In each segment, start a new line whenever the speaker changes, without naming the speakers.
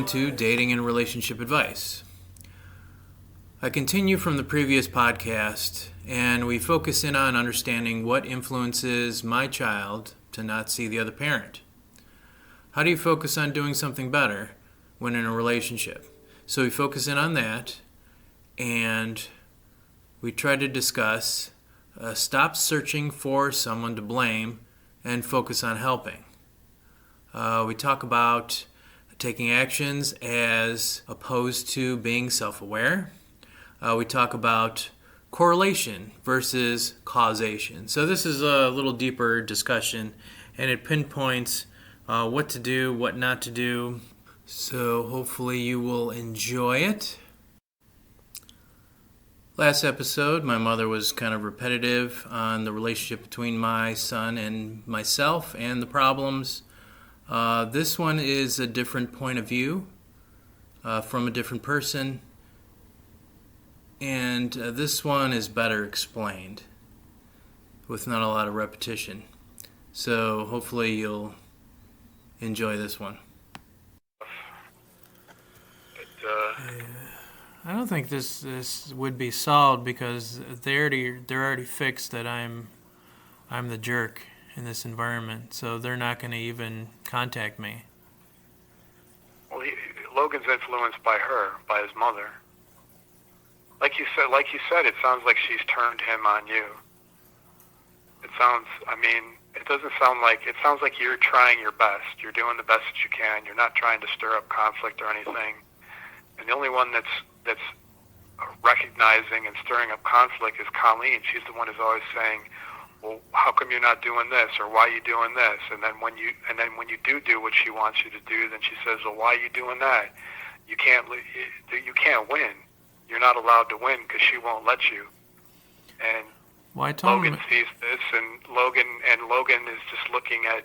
to Dating and Relationship Advice. I continue from the previous podcast, and we focus in on understanding what influences my child to not see the other parent. How do you focus on doing something better when in a relationship? So we focus in on that, and we try to discuss stop searching for someone to blame and focus on helping. We talk about taking actions as opposed to being self-aware. We talk about correlation versus causation. So this is a little deeper discussion, and it pinpoints what to do, what not to do. So hopefully you will enjoy it. Last episode, my mother was kind of repetitive on the relationship between my son and myself and the problems. This one is a different point of view from a different person, and this one is better explained with not a lot of repetition. So hopefully you'll enjoy this one. I don't think this would be solved because they're already fixed that I'm the jerk in this environment, so they're not going to even contact me.
Well, Logan's influenced by her, by his mother. Like you said, it sounds like she's turned him on you. It sounds like you're trying your best. You're doing the best that you can. You're not trying to stir up conflict or anything. And the only one that's recognizing and stirring up conflict is Colleen. She's the one who's always saying, well, how come you're not doing this, or why are you doing this? And then when you do what she wants you to do, then she says, well, why are you doing that? You can't win. You're not allowed to win because she won't let you. And Logan sees this, and Logan is just looking at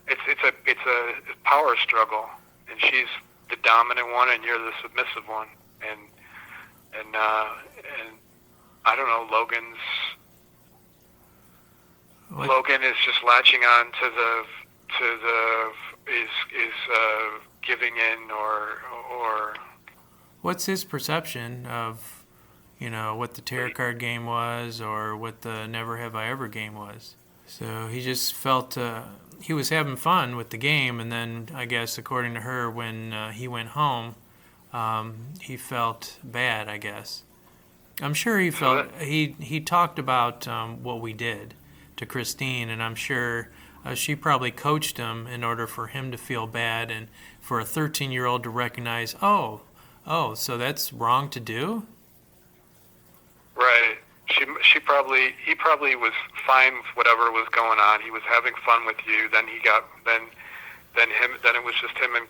it's a power struggle, and she's the dominant one, and you're the submissive one, and I don't know, Logan is just latching on to the giving in or.
What's his perception of, what the tarot card game was or what the Never Have I Ever game was? So he just felt he was having fun with the game, and then I guess according to her, when he went home, he felt bad, I guess. I'm sure he felt he talked about what we did to Christine, and I'm sure she probably coached him in order for him to feel bad and for a 13-year-old to recognize, oh, so that's wrong to do?
Right. He probably was fine with whatever was going on. He was having fun with you. Then it was just him and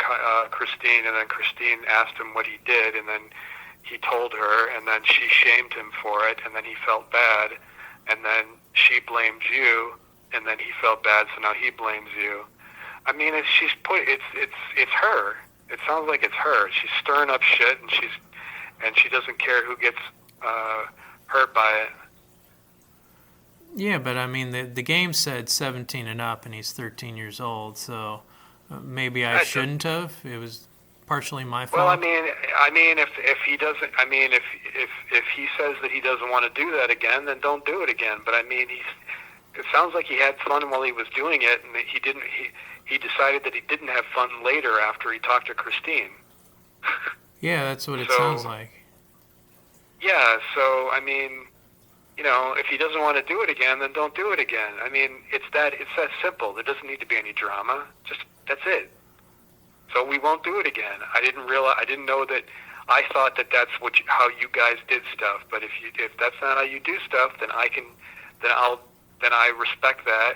Christine, and then Christine asked him what he did, and then he told her, and then she shamed him for it, and then he felt bad, and then she blamed you, and then he felt bad, so now he blames you. I mean, it's her. It sounds like it's her. She's stirring up shit, and she doesn't care who gets hurt by it.
Yeah, but I mean, the game said 17 and up, and he's 13 years old, so maybe I shouldn't have. It was partially my fault.
Well, I mean, if he doesn't, if he says that he doesn't want to do that again, then don't do it again. But I mean, it sounds like he had fun while he was doing it, and that he decided that he didn't have fun later after he talked to Christine.
Yeah, that's what it sounds like.
Yeah, so I mean, if he doesn't want to do it again, then don't do it again. I mean, it's that simple. There doesn't need to be any drama. Just that's it. So we won't do it again. I didn't know that. I thought that that's how you guys did stuff. But if that's not how you do stuff, then I respect that,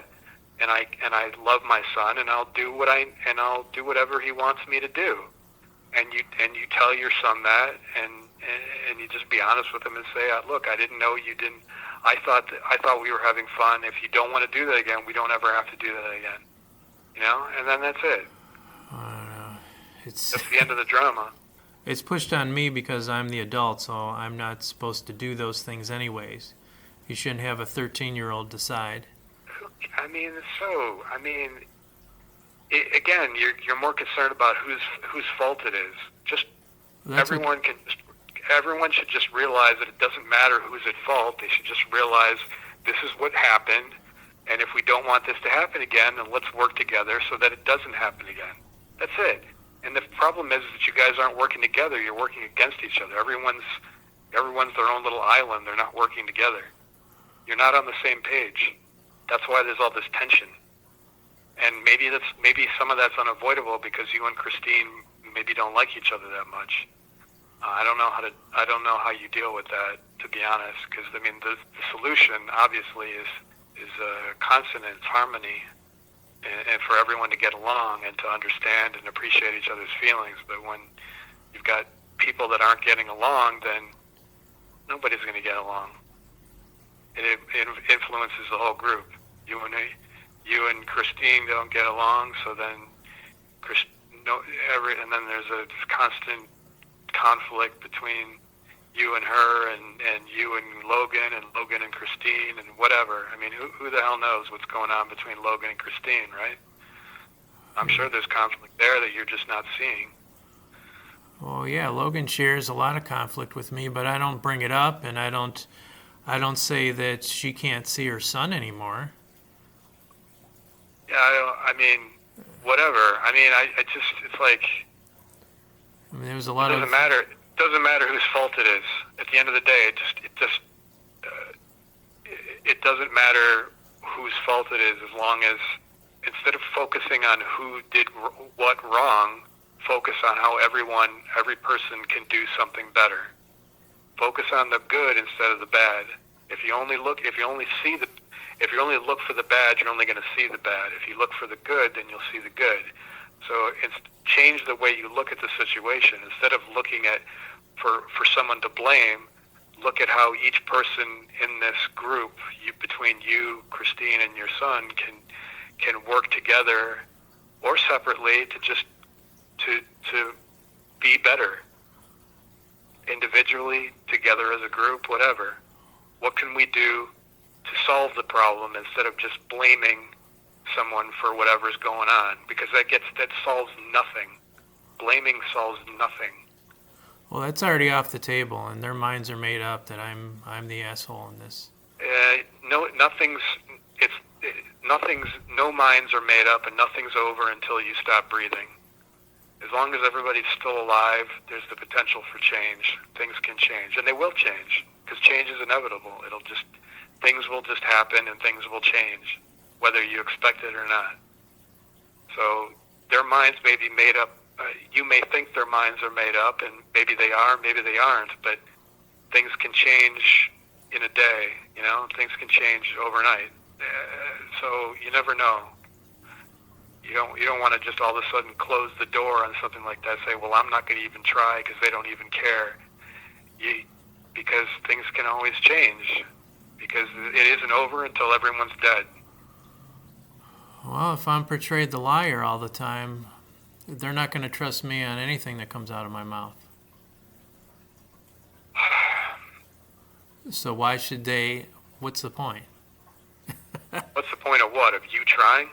and I love my son, and I'll do whatever he wants me to do. And you tell your son that, and you just be honest with him and say, look, I didn't know you didn't. I thought we were having fun. If you don't want to do that again, we don't ever have to do that again. And then that's it.
I don't know.
That's the end of the drama.
It's pushed on me because I'm the adult, so I'm not supposed to do those things anyways. You shouldn't have a 13-year-old decide.
again, you're more concerned about whose fault it is. Just everyone should just realize that it doesn't matter who's at fault. They should just realize this is what happened, and if we don't want this to happen again, then let's work together so that it doesn't happen again. That's it. And the problem is that you guys aren't working together. You're working against each other. Everyone's their own little island. They're not working together. You're not on the same page. That's why there's all this tension. And maybe some of that's unavoidable because you and Christine maybe don't like each other that much. I don't know how you deal with that, to be honest. Because I mean, the solution obviously is consonance, harmony, and for everyone to get along and to understand and appreciate each other's feelings. But when you've got people that aren't getting along, then nobody's going to get along. It influences the whole group. You and Christine don't get along, so then and then there's a constant conflict between you and her and you and Logan and Christine and whatever. I mean, who the hell knows what's going on between Logan and Christine, right? I'm sure there's conflict there that you're just not seeing.
Well, yeah, Logan shares a lot of conflict with me, but I don't bring it up, and I don't say that she can't see her son anymore.
Yeah, I mean, whatever. I mean, it's like,
I mean, there's a lot
of... It doesn't matter whose fault it is. At the end of the day, it doesn't matter whose fault it is, as long as, instead of focusing on who did what wrong, focus on how every person can do something better. Focus on the good instead of the bad. If you only look for the bad, you're only going to see the bad. If you look for the good, then you'll see the good. So change the way you look at the situation. Instead of looking at for someone to blame, look at how each person in this group, between you, Christine, and your son, can work together or separately to be better. Individually, together as a group, whatever. What can we do to solve the problem instead of just blaming someone for whatever's going on? Because that solves nothing. Blaming solves nothing.
Well, that's already off the table, and their minds are made up that I'm the asshole in this. No minds are made up, and nothing's over until you stop breathing. As long as everybody's still alive, there's the potential for change. Things can change, and they will change, because change is inevitable. Things will just happen, and things will change, whether you expect it or not. So their minds may be made up. You may think their minds are made up, and maybe they are, maybe they aren't, but things can change in a day, things can change overnight. So you never know. You don't want to just all of a sudden close the door on something like that, say, well, I'm not going to even try because they don't even care. Because things can always change, because it isn't over until everyone's dead. Well, if I'm portrayed the liar all the time, they're not going to trust me on anything that comes out of my mouth. So why should they? What's the point?
What's the point of what? Of you trying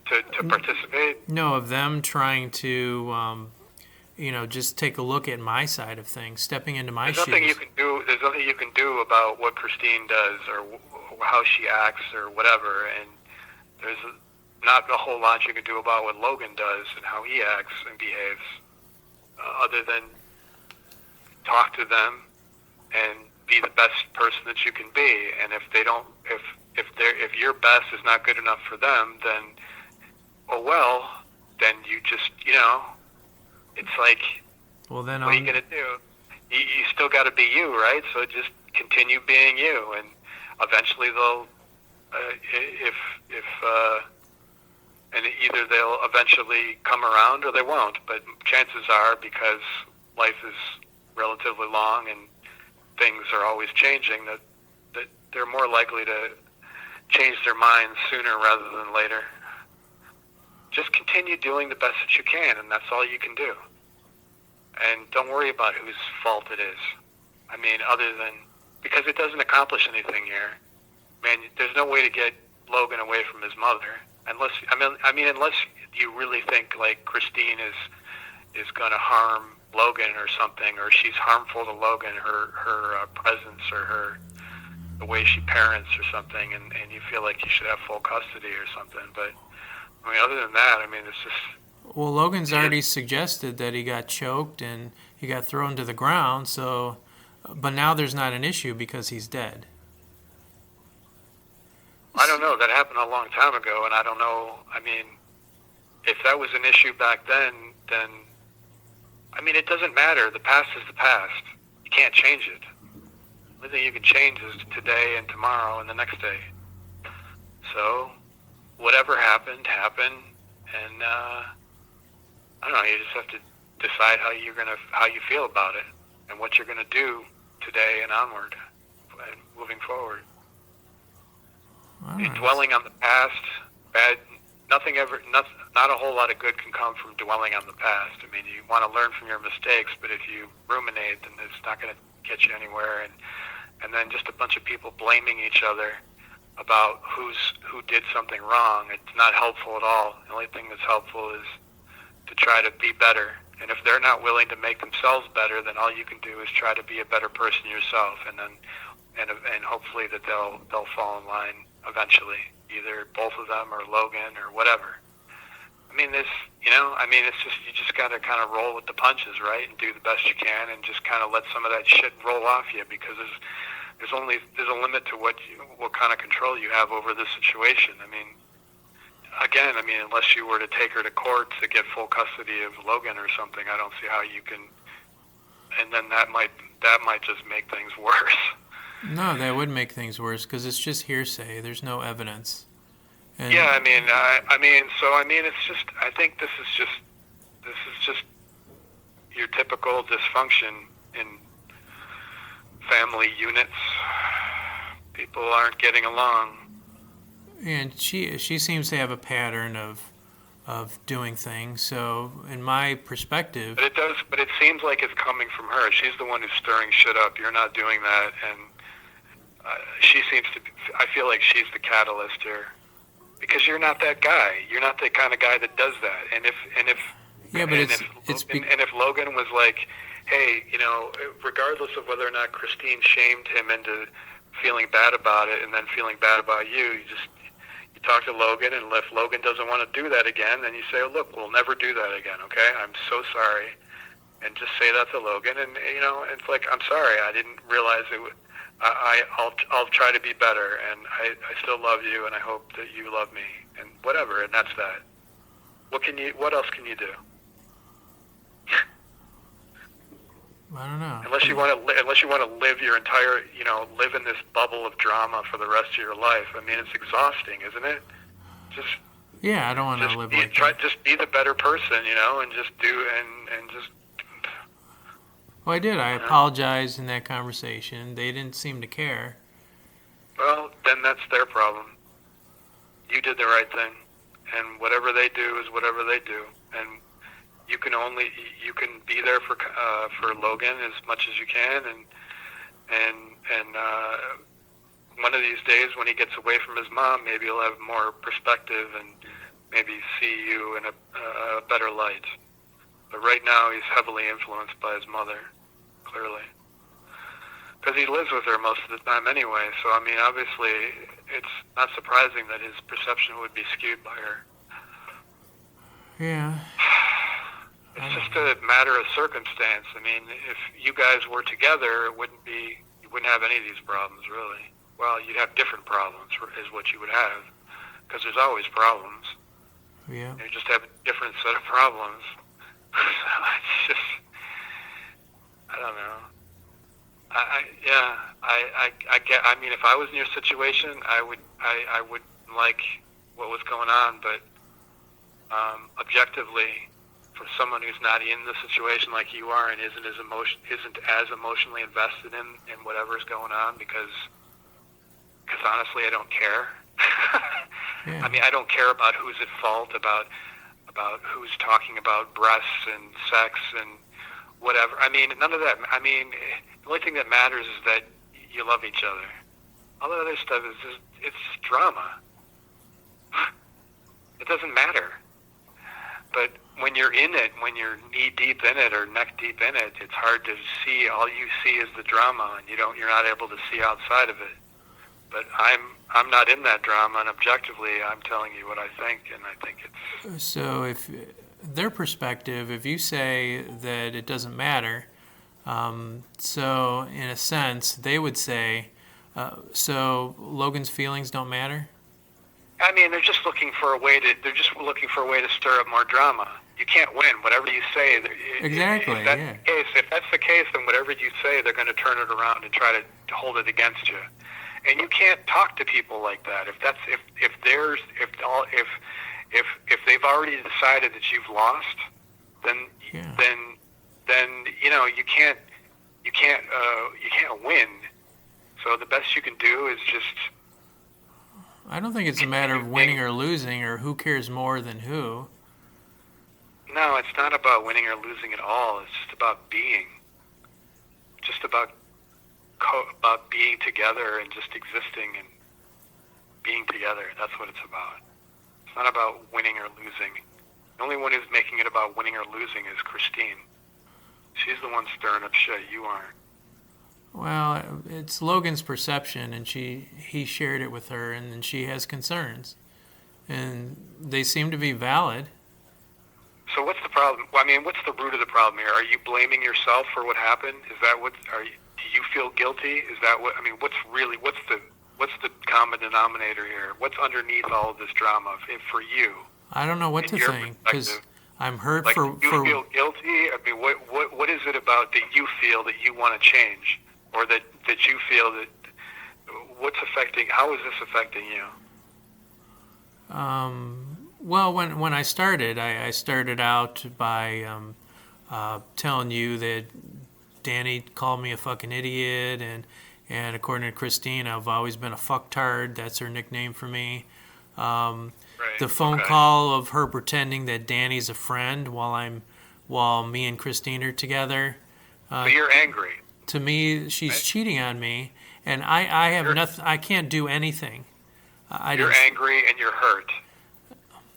to participate?
No, of them trying to, just take a look at my side of things, stepping into my shoes.
There's nothing you can do about what Christine does or how she acts or whatever, and there's not a whole lot you can do about what Logan does and how he acts and behaves, other than talk to them and be the best person that you can be. And if your best is not good enough for them, then then you just it's like,
well, then
what are you gonna do? You still got to be you, right? So just continue being you, and eventually they'll and either they'll eventually come around or they won't. But chances are, because life is relatively long and things are always changing, that they're more likely to change their minds sooner rather than later. Just continue doing the best that you can, and that's all you can do. And don't worry about whose fault it is. I mean, other than, because it doesn't accomplish anything here. Man, there's no way to get Logan away from his mother, unless do you really think like Christine is going to harm Logan or something, or she's harmful to Logan, her presence or the way she parents or something, and you feel like you should have full custody or something. But I mean, other than that, I mean, it's just.
Well, Logan's already suggested that he got choked and he got thrown to the ground. So, but now there's not an issue because he's dead.
I don't know. That happened a long time ago, and I don't know. I mean, if that was an issue back then I mean, it doesn't matter. The past is the past. You can't change it. The only thing you can change is today and tomorrow and the next day. So, whatever happened, and I don't know. You just have to decide how you feel about it, and what you're gonna do today and onward, and moving forward.
Right.
Dwelling on the past, bad. Not a whole lot of good can come from dwelling on the past. I mean, you want to learn from your mistakes, but if you ruminate, then it's not going to get you anywhere. And then just a bunch of people blaming each other about who did something wrong. It's not helpful at all. The only thing that's helpful is to try to be better. And if they're not willing to make themselves better, then all you can do is try to be a better person yourself, and hopefully that they'll fall in line eventually, either both of them or Logan or whatever. I mean, it's just, you just got to kind of roll with the punches, right, and do the best you can, and just kind of let some of that shit roll off you, because there's a limit to what kind of control you have over this situation. I mean, again, unless you were to take her to court to get full custody of Logan or something, I don't see how you can. And then that might just make things worse.
No, that would make things worse because it's just hearsay. There's no evidence. And
yeah, it's just. I think this is just your typical dysfunction in family units. People aren't getting along.
And she seems to have a pattern of doing things. So, in my perspective,
But it seems like it's coming from her. She's the one who's stirring shit up. You're not doing that, and she seems to. I feel like she's the catalyst here, because you're not that guy. You're not the kind of guy that does that. And if Logan was like, hey, regardless of whether or not Christine shamed him into feeling bad about it and then feeling bad about you talk to Logan, and if Logan doesn't want to do that again, then you say, oh, look, we'll never do that again, okay? I'm so sorry. And just say that to Logan, and, it's like, I'm sorry, I didn't realize it would. I'll try to be better, and I still love you, and I hope that you love me, and whatever, and that's that. What else can you do?
I don't know.
Unless you want to live your entire, live in this bubble of drama for the rest of your life. I mean, it's exhausting, isn't it?
Yeah, I don't want to live like that.
Just be the better person, and just do and just.
Well, I did. I apologized in that conversation. They didn't seem to care.
Well, then that's their problem. You did the right thing, and whatever they do is whatever they do, and. You can be there for Logan as much as you can, and one of these days when he gets away from his mom, maybe he'll have more perspective and maybe see you in a better light. But right now he's heavily influenced by his mother, clearly, because he lives with her most of the time anyway. So I mean, obviously, it's not surprising that his perception would be skewed by her.
Yeah.
It's just a matter of circumstance. I mean, if you guys were together, you wouldn't have any of these problems, really. Well, you'd have different problems, is what you would have, because there's always problems.
Yeah.
You just have a different set of problems. So it's just, I don't know. I mean, if I was in your situation, I would like what was going on, but objectively, for someone who's not in the situation like you are and isn't as emotionally invested in whatever's going on, because honestly, I don't care.
Yeah.
I mean, I don't care about who's at fault, about who's talking about breasts and sex and whatever. I mean, none of that. I mean, the only thing that matters is that you love each other. All the other stuff it's just drama. It doesn't matter. But when you're in it, when you're knee deep in it or neck deep in it, it's hard to see. All you see is the drama, and you're not able to see outside of it. But I'm not in that drama, and objectively, I'm telling you what I think, and I think it's.
So, if their perspective, if you say that it doesn't matter, so in a sense, they would say, so Logan's feelings don't matter.
I mean, they're just looking for a way to. They're just looking for a way to stir up more drama. You can't win. Whatever you say,
exactly.
If that's the case, then whatever you say, they're going to turn it around and try to hold it against you. And you can't talk to people like that. If they've already decided that you've lost, then you can't win. So the best you can do is just.
I don't think it's a matter of winning or losing or who cares more than who.
No, it's not about winning or losing at all. It's just about being. Just about being together and just existing and being together. That's what it's about. It's not about winning or losing. The only one who's making it about winning or losing is Christine. She's the one stirring up shit. You aren't.
Well, it's Logan's perception, and he shared it with her, and then she has concerns, and they seem to be valid.
So what's the problem? Well, I mean, what's the root of the problem here? Are you blaming yourself for what happened? Is that what? Do you feel guilty? Is that what? I mean, what's the common denominator here? What's underneath all of this drama for you?
I don't know what to think because I'm hurt
like,
for.
Do you feel guilty? I mean, what is it about that you feel that you want to change? Or that you feel that how is this affecting you?
Well, when I started, I started out by telling you that Danny called me a fucking idiot, and according to Christine, I've always been a fucktard. That's her nickname for me.
Right.
The phone call of her pretending that Danny's a friend while me and Christine are together.
So you're angry.
To me, she's cheating on me, and I have nothing. I can't do anything.
You're angry and you're hurt.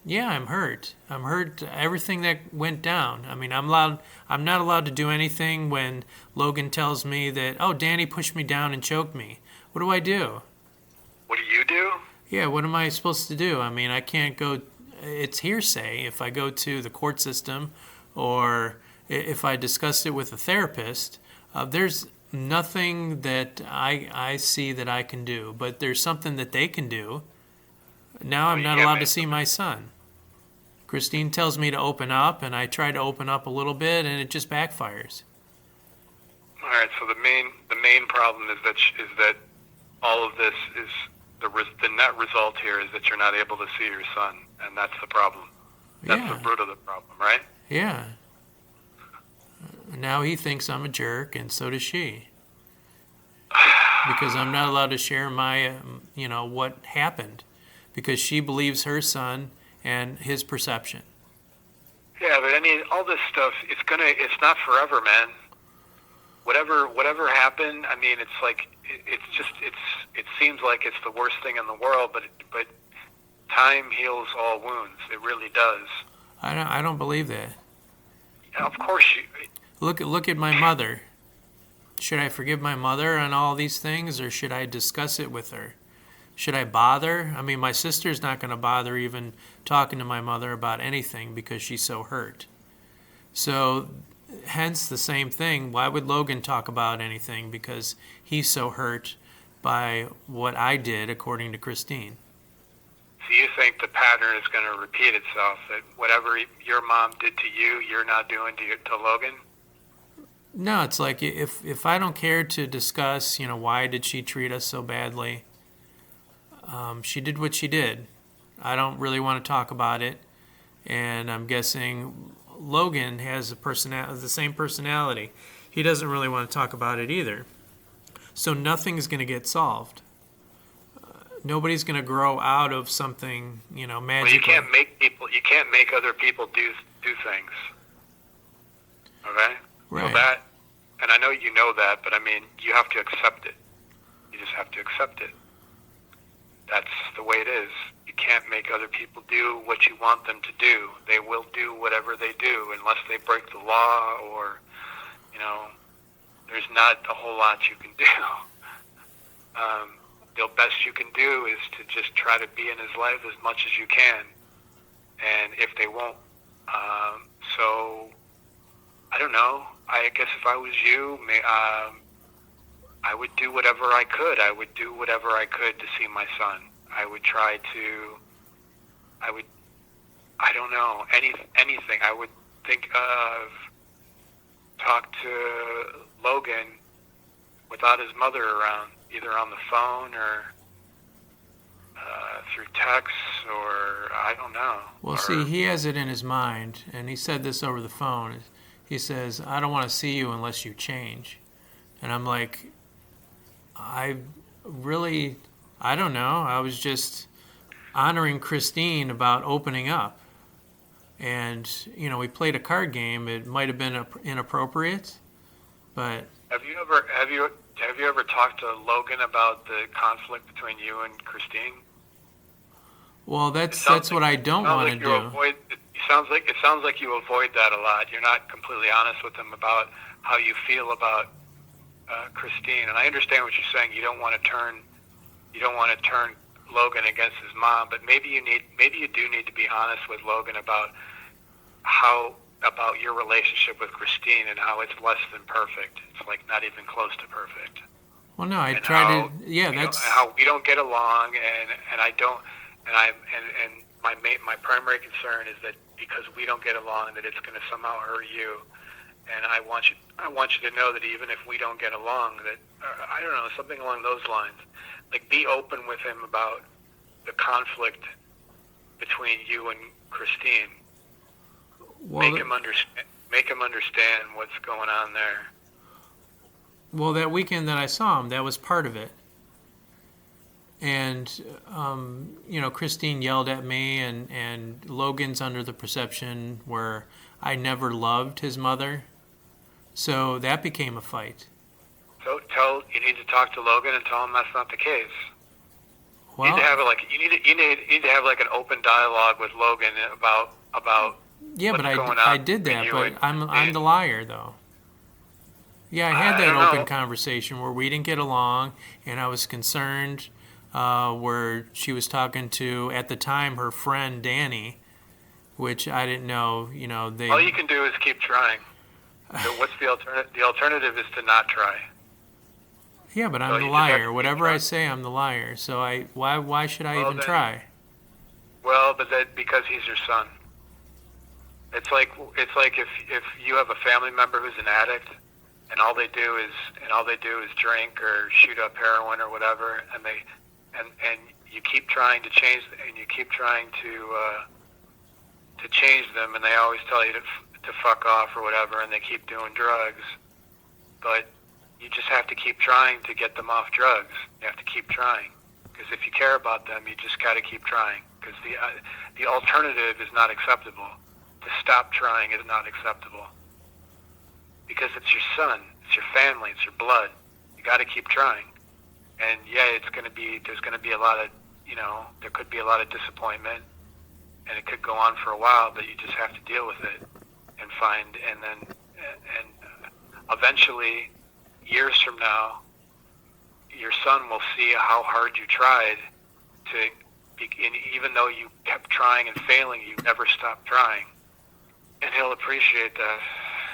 Yeah, I'm hurt. I'm hurt. Everything that went down. I mean, I'm not allowed to do anything when Logan tells me that, oh, Danny pushed me down and choked me. What do I do?
What do you do?
Yeah, what am I supposed to do? I mean, I can't go. It's hearsay if I go to the court system, or if I discuss it with a therapist. There's nothing that I see that I can do, but there's something that they can do. Now I'm not allowed to see my son. Christine tells me to open up, and I try to open up a little bit, and it just backfires.
All right. So the main problem is that all of this is the net result here is that you're not able to see your son, and that's the problem. That's the root of the problem, right?
Yeah. Now he thinks I'm a jerk, and so does she. Because I'm not allowed to share my, what happened. Because she believes her son and his perception.
Yeah, but I mean, all this stuff, it's not forever, man. Whatever happened, I mean, it's like, it seems like it's the worst thing in the world, but time heals all wounds. It really does.
I don't believe that.
Yeah, of course you...
Look at my mother. Should I forgive my mother on all these things, or should I discuss it with her? Should I bother? I mean, my sister's not going to bother even talking to my mother about anything because she's so hurt. So, hence the same thing. Why would Logan talk about anything? Because he's so hurt by what I did, according to Christine.
So you think the pattern is going to repeat itself, that whatever your mom did to you, you're not doing to Logan?
No, it's like if I don't care to discuss, why did she treat us so badly? She did what she did. I don't really want to talk about it, and I'm guessing Logan has the same personality. He doesn't really want to talk about it either. So nothing's going to get solved. Nobody's going to grow out of something, magical.
Well, you can't make other people do things. Okay?
Right.
So that, and I know you know that, but I mean, you have to accept it. You just have to accept it. that's the way it is. You can't make other people do what you want them to do. They will do whatever they do unless they break the law, or, there's not a whole lot you can do. The best you can do is to just try to be in his life as much as you can. And if they won't, so I don't know. I guess if I was you, I would do whatever I could. I would do whatever I could to see my son. I would try to. I don't know, anything. I would think of talk to Logan without his mother around, either on the phone or through text, or I don't know.
Well, see, he has it in his mind, and he said this over the phone. He says, I don't want to see you unless you change. And I'm like, I don't know. I was just honoring Christine about opening up. And, we played a card game. It might have been inappropriate, but...
Have you ever talked to Logan about the conflict between you and Christine?
Well, that's what I don't want to do.
It sounds like you avoid that a lot. You're not completely honest with him about how you feel about Christine. And I understand what you're saying. You don't want to turn Logan against his mom, but maybe you do need to be honest with Logan about your relationship with Christine and how it's less than perfect. It's like not even close to perfect.
Well, no, I try to. Yeah, that's
how we don't get along, and I don't, and my primary concern is that because we don't get along, that it's going to somehow hurt you. And I want you to know that even if we don't get along, that I don't know, something along those lines. Like, be open with him about the conflict between you and Christine.
Well,
make him understand what's going on there.
Well, that weekend that I saw him, that was part of it. And, Christine yelled at me, and Logan's under the perception where I never loved his mother. So that became a fight.
So you need to talk to Logan and tell him that's not the case.
Well,
you need to have you need to have like an open dialogue with Logan about
yeah,
what's
but
going
I
on
did that,
between
but I'm the liar though. Yeah, I had that open conversation where we didn't get along, and I was concerned. Where she was talking to, at the time, her friend Danny, which I didn't know.
All you can do is keep trying. So what's the alternative? The alternative is to not try.
Yeah, but I'm the liar. Whatever I say, I'm the liar. So why should I even try?
Well, but because he's your son. It's like if you have a family member who's an addict, and all they do is drink or shoot up heroin or whatever, and you keep trying to change, and you keep trying to change them, and they always tell you to fuck off or whatever, and they keep doing drugs. But you just have to keep trying to get them off drugs. You have to keep trying, because if you care about them, you just got to keep trying, because the alternative is not acceptable. To stop trying is not acceptable, because it's your son, it's your family, it's your blood. You got to keep trying. And yeah, there's going to be a lot of, there could be a lot of disappointment, and it could go on for a while, but you just have to deal with it and eventually, years from now, your son will see how hard you tried and even though you kept trying and failing, you never stopped trying, and he'll appreciate that.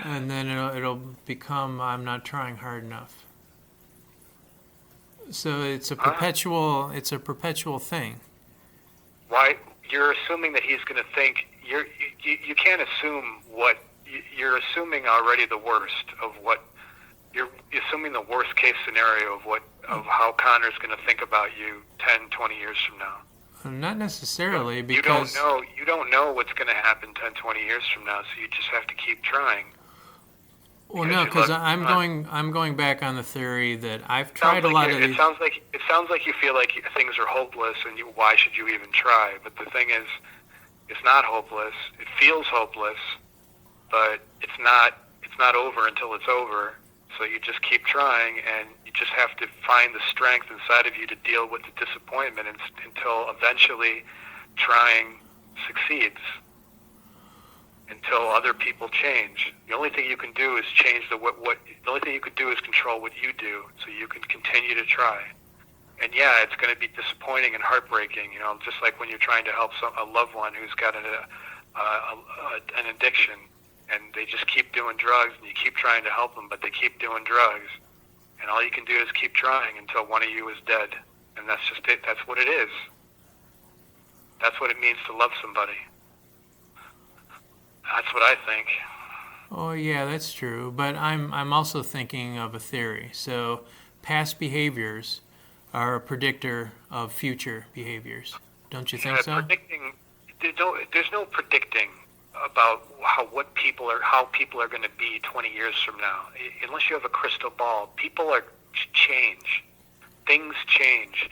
And then it'll become, I'm not trying hard enough. So it's a perpetual thing.
Why? You're assuming that he's going to think you can't assume what you're assuming already. The worst of what you're assuming, the worst case scenario of how Connor's going to think about you 10, 20 years from now.
Not necessarily, because
you don't know what's going to happen 10, 20 years from now. So you just have to keep trying.
Well, no, because I'm going back on the theory that I've tried a lot of these.
It sounds like you feel like things are hopeless, and why should you even try? But the thing is, it's not hopeless. It feels hopeless, but it's not over until it's over. So you just keep trying, and you just have to find the strength inside of you to deal with the disappointment until eventually trying succeeds, until other people change. The only thing you can do is change the only thing you can do is control what you do, so you can continue to try. And yeah, it's going to be disappointing and heartbreaking, just like when you're trying to help a loved one who's got an addiction, and they just keep doing drugs, and you keep trying to help them, but they keep doing drugs. And all you can do is keep trying until one of you is dead. And that's just it. That's what it is. That's what it means to love somebody. That's what I think.
Oh, yeah, that's true. But I'm also thinking of a theory. So past behaviors are a predictor of future behaviors. Don't you think so?
There's no predicting about how people are going to be 20 years from now. Unless you have a crystal ball, people change. Things change.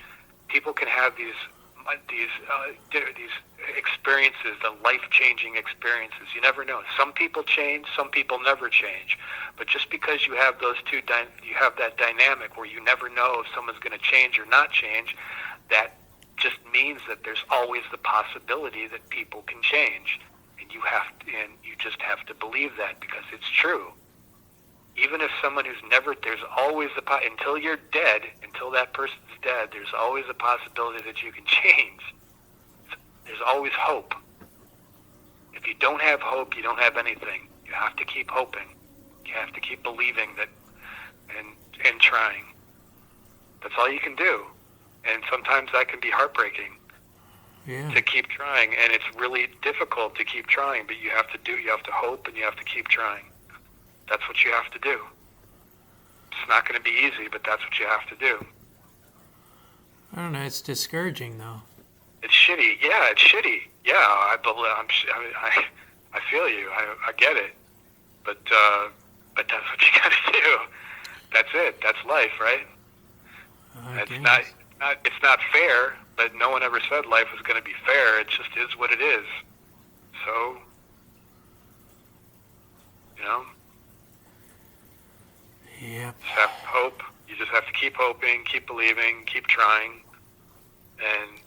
People can have these experiences, the life-changing experiences. You never know. Some people change, some people never change. But just because you have those two, you have that dynamic where you never know if someone's going to change or not change, that just means that there's always the possibility that people can change. And you just have to believe that, because it's true. Even if someone who's never, there's always until you're dead, until that person's dead, there's always a possibility that you can change. There's always hope. If you don't have hope, you don't have anything. You have to keep hoping. You have to keep believing that, and trying. That's all you can do. And sometimes that can be heartbreaking.
Yeah.
To keep trying, and it's really difficult to keep trying, but you have to hope, and you have to keep trying. That's what you have to do. It's not going to be easy, but that's what you have to do.
I don't know, it's discouraging though.
It's shitty. Yeah, it's shitty. Yeah, I feel you. I get it. But that's what you got to do. That's it. That's life, right? It's not fair, but no one ever said life was going to be fair. It just is what it is. So,
Yep.
You just have to hope. You just have to keep hoping, keep believing, keep trying, and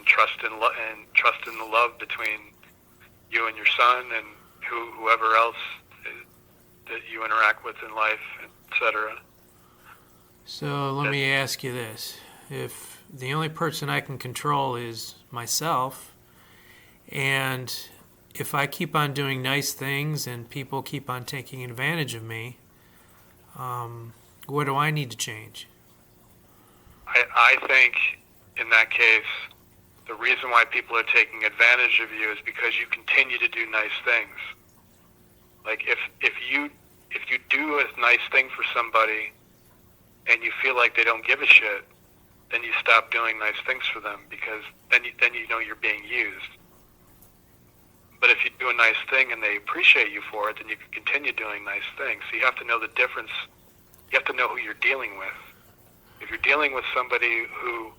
trust in the love between you and your son and whoever else that you interact with in life, etc.
So let me ask you this. If the only person I can control is myself, and if I keep on doing nice things and people keep on taking advantage of me, what do I need to change?
I think in that case, the reason why people are taking advantage of you is because you continue to do nice things. Like if you do a nice thing for somebody and you feel like they don't give a shit, then you stop doing nice things for them, because then you know you're being used. But if you do a nice thing and they appreciate you for it, then you can continue doing nice things. So you have to know the difference. You have to know who you're dealing with. If you're dealing with somebody who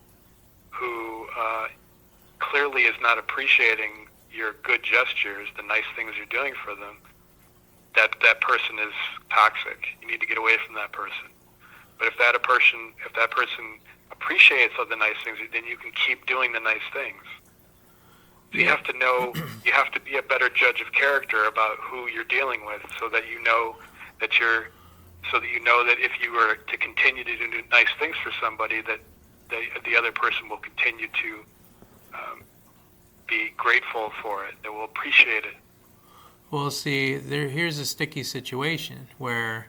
clearly is not appreciating your good gestures, the nice things you're doing for them, that person is toxic. You need to get away from that person. But if that person appreciates all the nice things, then you can keep doing the nice things. So you have to know, you have to be a better judge of character about who you're dealing with, so that you know that if you were to continue to do nice things for somebody, that the other person will continue to be grateful for it. They will appreciate it.
Well, see, here's a sticky situation where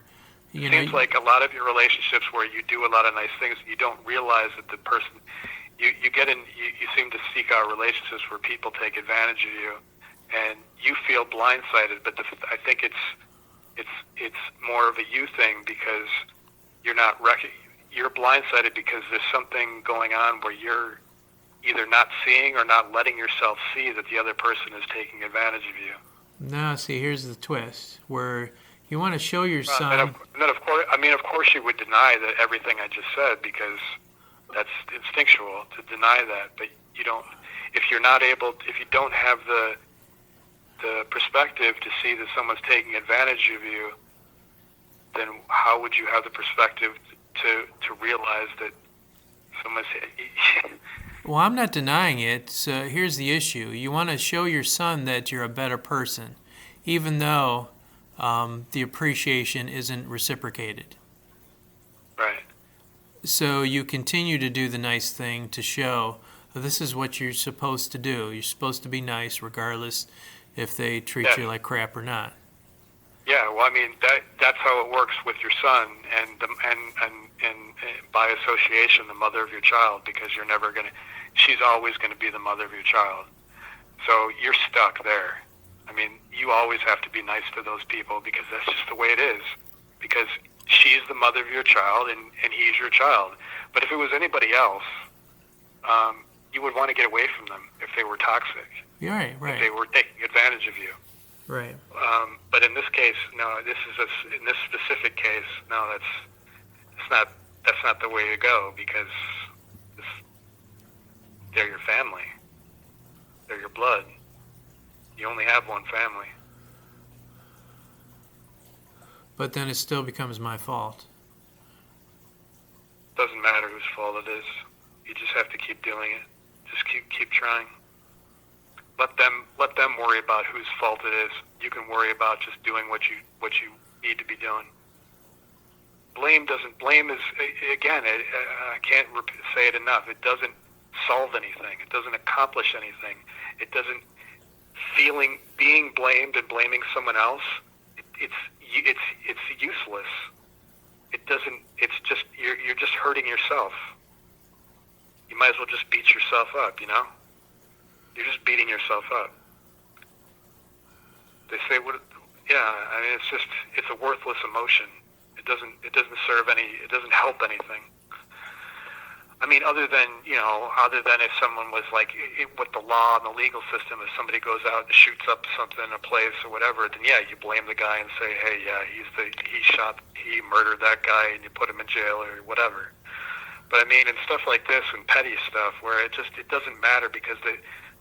it seems like a lot of your relationships where you do a lot of nice things, you don't realize that the person you seem to seek out relationships where people take advantage of you, and you feel blindsided. But I think it's more of a you thing, because you're blindsided because there's something going on where you're either not seeing or not letting yourself see that the other person is taking advantage of you.
No, see, here's the twist, where you want to show your son.
And then of course, you would deny that everything I just said, because that's instinctual to deny that. But you don't. If you don't have the perspective to see that someone's taking advantage of you, then how would you have the perspective to realize that someone's...
Well, I'm not denying it. So here's the issue. You want to show your son that you're a better person, even though the appreciation isn't reciprocated.
Right.
So you continue to do the nice thing to show this is what you're supposed to do. You're supposed to be nice regardless if they treat you like crap or not.
Yeah, well, I mean, that's how it works with your son and by association, the mother of your child, because she's always going to be the mother of your child. So you're stuck there. I mean, you always have to be nice to those people because that's just the way it is. Because she's the mother of your child and he's your child. But if it was anybody else, you would want to get away from them if they were toxic.
Right.
If they were taking advantage of you.
Right.
But in this case, no. In this specific case, no. That's not the way to go because they're your family. They're your blood. You only have one family.
But then it still becomes my fault.
Doesn't matter whose fault it is. You just have to keep doing it. Just keep trying. Let them worry about whose fault it is. You can worry about just doing what you need to be doing. Blame is, again, I can't say it enough. It doesn't solve anything. It doesn't accomplish anything. It doesn't being blamed and blaming someone else. It's useless. It doesn't. It's just you're just hurting yourself. You might as well just beat yourself up. You're just beating yourself up. They say, "What?" Yeah, I mean, it's a worthless emotion. It doesn't serve any. It doesn't help anything. I mean, other than if someone was like with the law and the legal system, if somebody goes out and shoots up something in a place or whatever, then yeah, you blame the guy and say, hey, yeah, he murdered that guy, and you put him in jail or whatever. But I mean, in stuff like this and petty stuff, where it doesn't matter because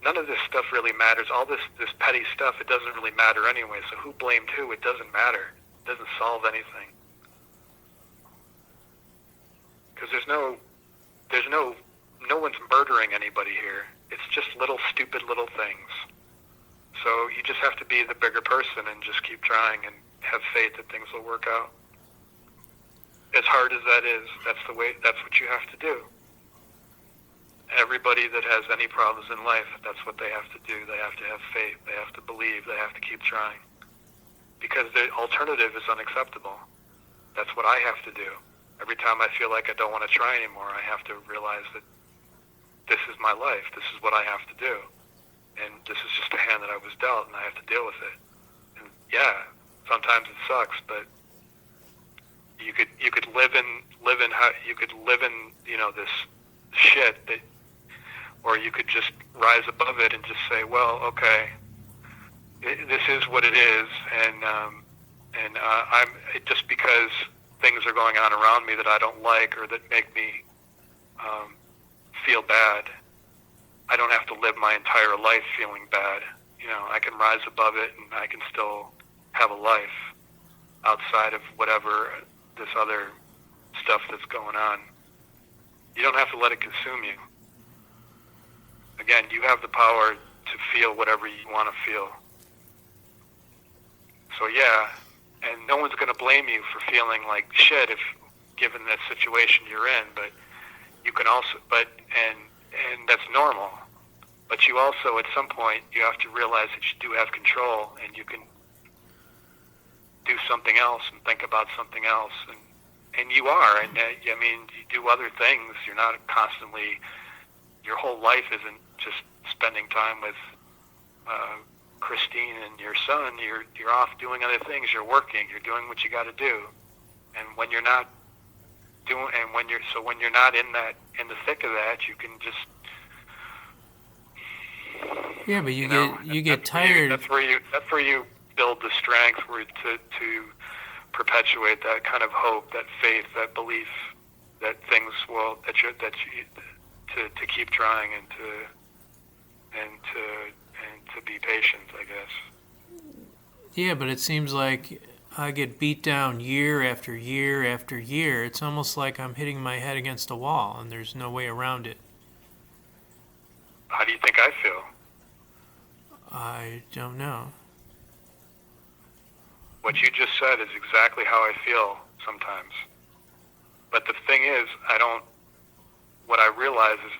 none of this stuff really matters. All this petty stuff, it doesn't really matter anyway. So who blamed who? It doesn't matter. It doesn't solve anything. Because no one's murdering anybody here. It's just stupid little things. So you just have to be the bigger person and just keep trying and have faith that things will work out. As hard as that is, that's what you have to do. Everybody that has any problems in life, that's what they have to do. They have to have faith. They have to believe. They have to keep trying. Because the alternative is unacceptable. That's what I have to do. Every time I feel like I don't want to try anymore, I have to realize that this is my life. This is what I have to do. And this is just a hand that I was dealt, and I have to deal with it. And yeah, sometimes it sucks, but you could live in this shit that, or you could just rise above it and just say, well, okay, this is what it is, and I'm just because things are going on around me that I don't like or that make me feel bad, I don't have to live my entire life feeling bad. I can rise above it and I can still have a life outside of whatever this other stuff that's going on. You don't have to let it consume you. Again, you have the power to feel whatever you want to feel. So yeah, and no one's going to blame you for feeling like shit if given the situation you're in, but you can also, and that's normal. But you also, at some point, you have to realize that you do have control and you can do something else and think about something else. And you are, and I mean, you do other things. You're not constantly, your whole life isn't just spending time with Christine and your son. You're off doing other things. You're working. You're doing what you got to do. And when you're not doing, and when you're not in the thick of that, you can just.
Yeah, but you get tired.
That's where you build the strength to perpetuate that kind of hope, that faith, that belief that things will to keep trying and to be patient, I guess.
Yeah, but it seems like I get beat down year after year after year. It's almost like I'm hitting my head against a wall and there's no way around it.
How do you think I feel?
I don't know.
What you just said is exactly how I feel sometimes. But the thing is, what I realize is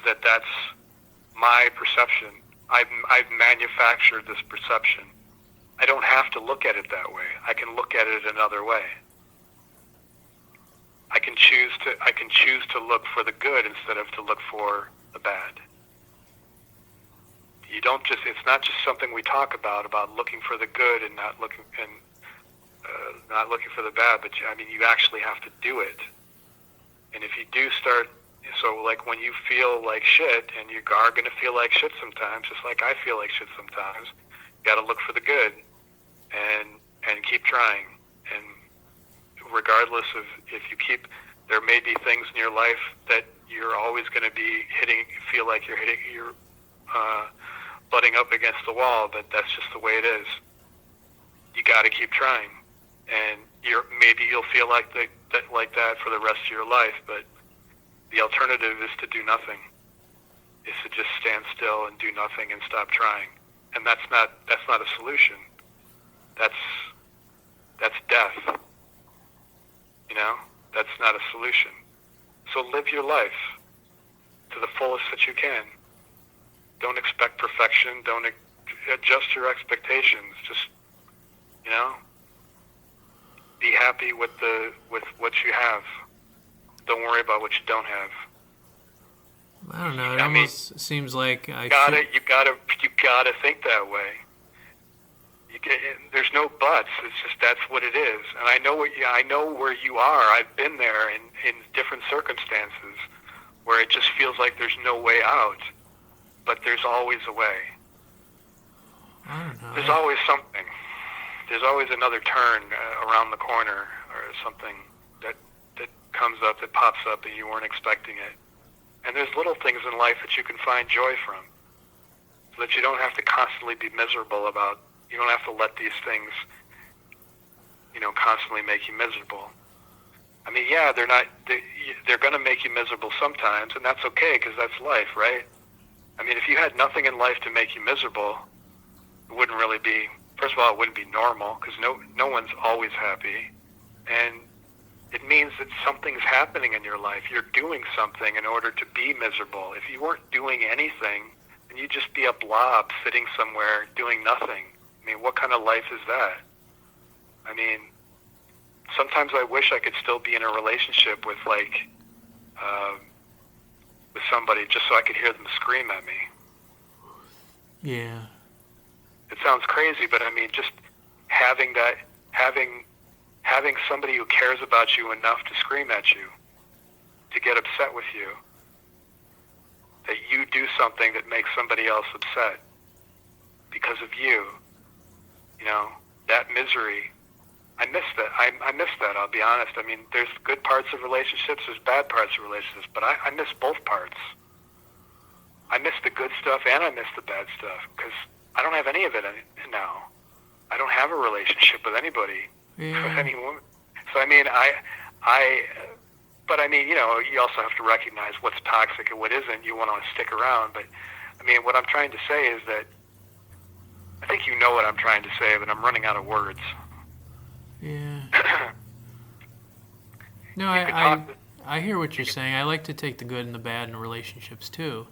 that that's my perception. I've manufactured this perception. I don't have to look at it that way. I can look at it another way. I can choose to look for the good instead of to look for the bad. It's not just something we talk about looking for the good and not looking for the bad, but you actually have to do it. And if you do start, so like when you feel like shit, and you are going to feel like shit sometimes, just like I feel like shit sometimes, you got to look for the good and keep trying. And regardless of there may be things in your life that you're always going to be feel like you're butting up against the wall, but that's just the way it is. You got to keep trying, and maybe you'll feel like that for the rest of your life. But the alternative is to do nothing. Is to just stand still and do nothing and stop trying, and that's not a solution. That's death. That's not a solution. So live your life to the fullest that you can. Don't expect perfection. Don't adjust your expectations. Just, be happy with what you have. Don't worry about what you don't have.
I don't know. It almost seems like
you gotta think that way. There's no buts. It's just that's what it is. And I know where you are. I've been there in different circumstances where it just feels like there's no way out. But there's always a way.
I don't know.
There's always something. There's always another turn around the corner or something that comes up, that pops up, and you weren't expecting it. And there's little things in life that you can find joy from, so that you don't have to constantly be miserable about. You don't have to let these things, constantly make you miserable. Yeah, they're going to make you miserable sometimes, and that's okay, because that's life, right? If you had nothing in life to make you miserable, it wouldn't really be, first of all, it wouldn't be normal, because no one's always happy. And it means that something's happening in your life. You're doing something in order to be miserable. If you weren't doing anything, then you'd just be a blob sitting somewhere doing nothing. What kind of life is that? Sometimes I wish I could still be in a relationship with somebody just so I could hear them scream at me.
Yeah.
It sounds crazy, but just having somebody who cares about you enough to scream at you, to get upset with you, that you do something that makes somebody else upset because of you, that misery. I miss that. I miss that, I'll be honest. There's good parts of relationships, there's bad parts of relationships, but I miss both parts. I miss the good stuff and I miss the bad stuff, because I don't have any of it now. I don't have a relationship with anybody, with any woman. So you also have to recognize what's toxic and what isn't. You want to stick around, but what I'm trying to say is that I think you know what I'm trying to say, but I'm running out of words.
Yeah. No, I hear what you're saying. I like to take the good and the bad in relationships too,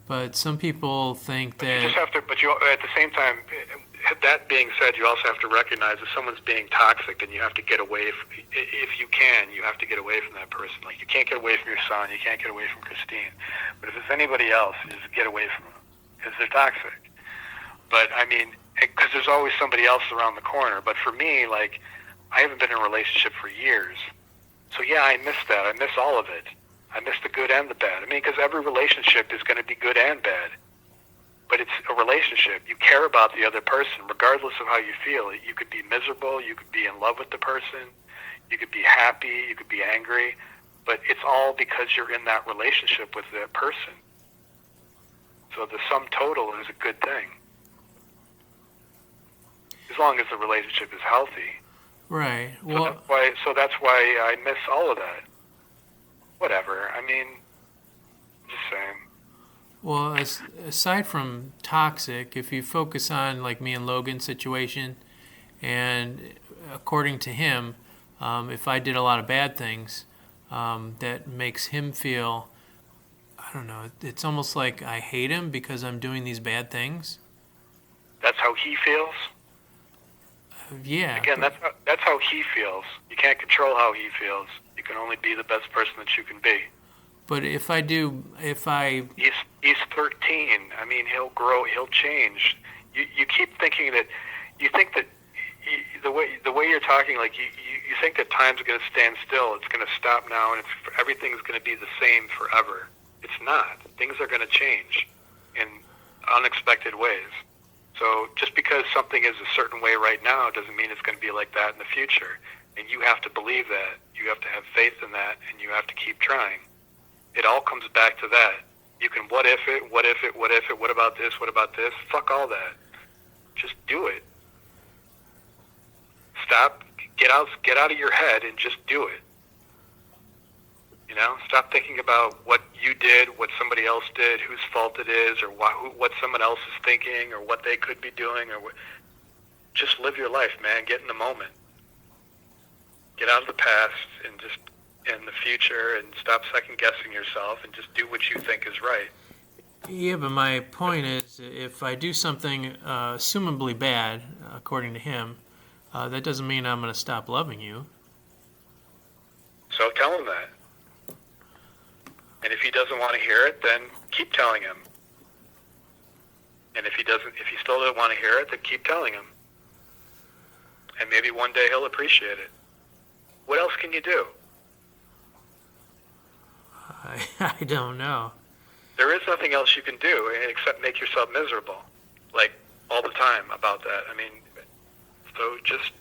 but some people think that.
You just have to. But you, at the same time, that being said, you also have to recognize if someone's being toxic, then you have to get away. If you can, you have to get away from that person. Like you can't get away from your son, you can't get away from Christine. But if it's anybody else, you just get away from them because they're toxic. But because there's always somebody else around the corner. But for me, I haven't been in a relationship for years. So yeah, I miss that. I miss all of it. I miss the good and the bad. Because every relationship is going to be good and bad. But it's a relationship. You care about the other person, regardless of how you feel. You could be miserable. You could be in love with the person. You could be happy. You could be angry. But it's all because you're in that relationship with that person. So the sum total is a good thing. as long as the relationship is healthy.
Right.
So
Well,
that's why I miss all of that. Whatever. I mean, just saying.
well, aside from toxic, if you focus on like me and Logan's situation, and according to him, if I did a lot of bad things, that makes him feel, I don't know, it's almost like I hate him because I'm doing these bad things.
That's how he feels.
Yeah.
Again, that's how he feels. You can't control how he feels. You can only be the best person that you can be.
But
He's 13. I mean, he'll grow. He'll change. You keep thinking that. You think that the way you're talking, like you think that time's going to stand still. It's going to stop now, and everything's going to be the same forever. It's not. Things are going to change in unexpected ways. So just because something is a certain way right now doesn't mean it's going to be like that in the future. And you have to believe that. You have to have faith in that, and you have to keep trying. It all comes back to that. You can what if it, what about this, what about this? Fuck all that. Just do it. Stop, get out of your head and just do it. You know, stop thinking about what you did, what somebody else did, whose fault it is, or what someone else is thinking, or what they could be doing, or what. Just live your life, man. Get in the moment. Get out of the past and just in the future, and stop second guessing yourself, and just do what you think is right.
Yeah, but my point is, if I do something assumably bad, according to him, that doesn't mean I'm going to stop loving you.
So tell him that. And if he doesn't want to hear it, then keep telling him. And if he still doesn't want to hear it, then keep telling him. And maybe one day he'll appreciate it. What else can you do?
I don't know.
There is nothing else you can do except make yourself miserable, like all the time about that. I mean, so just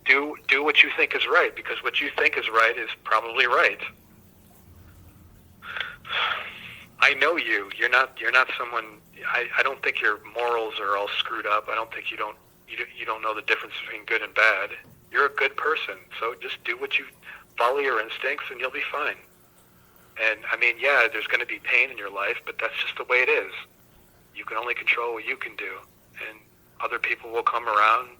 do what you think is right, because what you think is right is probably right. I know you. You're not someone. I don't think your morals are all screwed up. I don't think you don't know the difference between good and bad. You're a good person. So just follow your instincts, and you'll be fine. And I mean, yeah, there's going to be pain in your life, but that's just the way it is. You can only control what you can do, and other people will come around,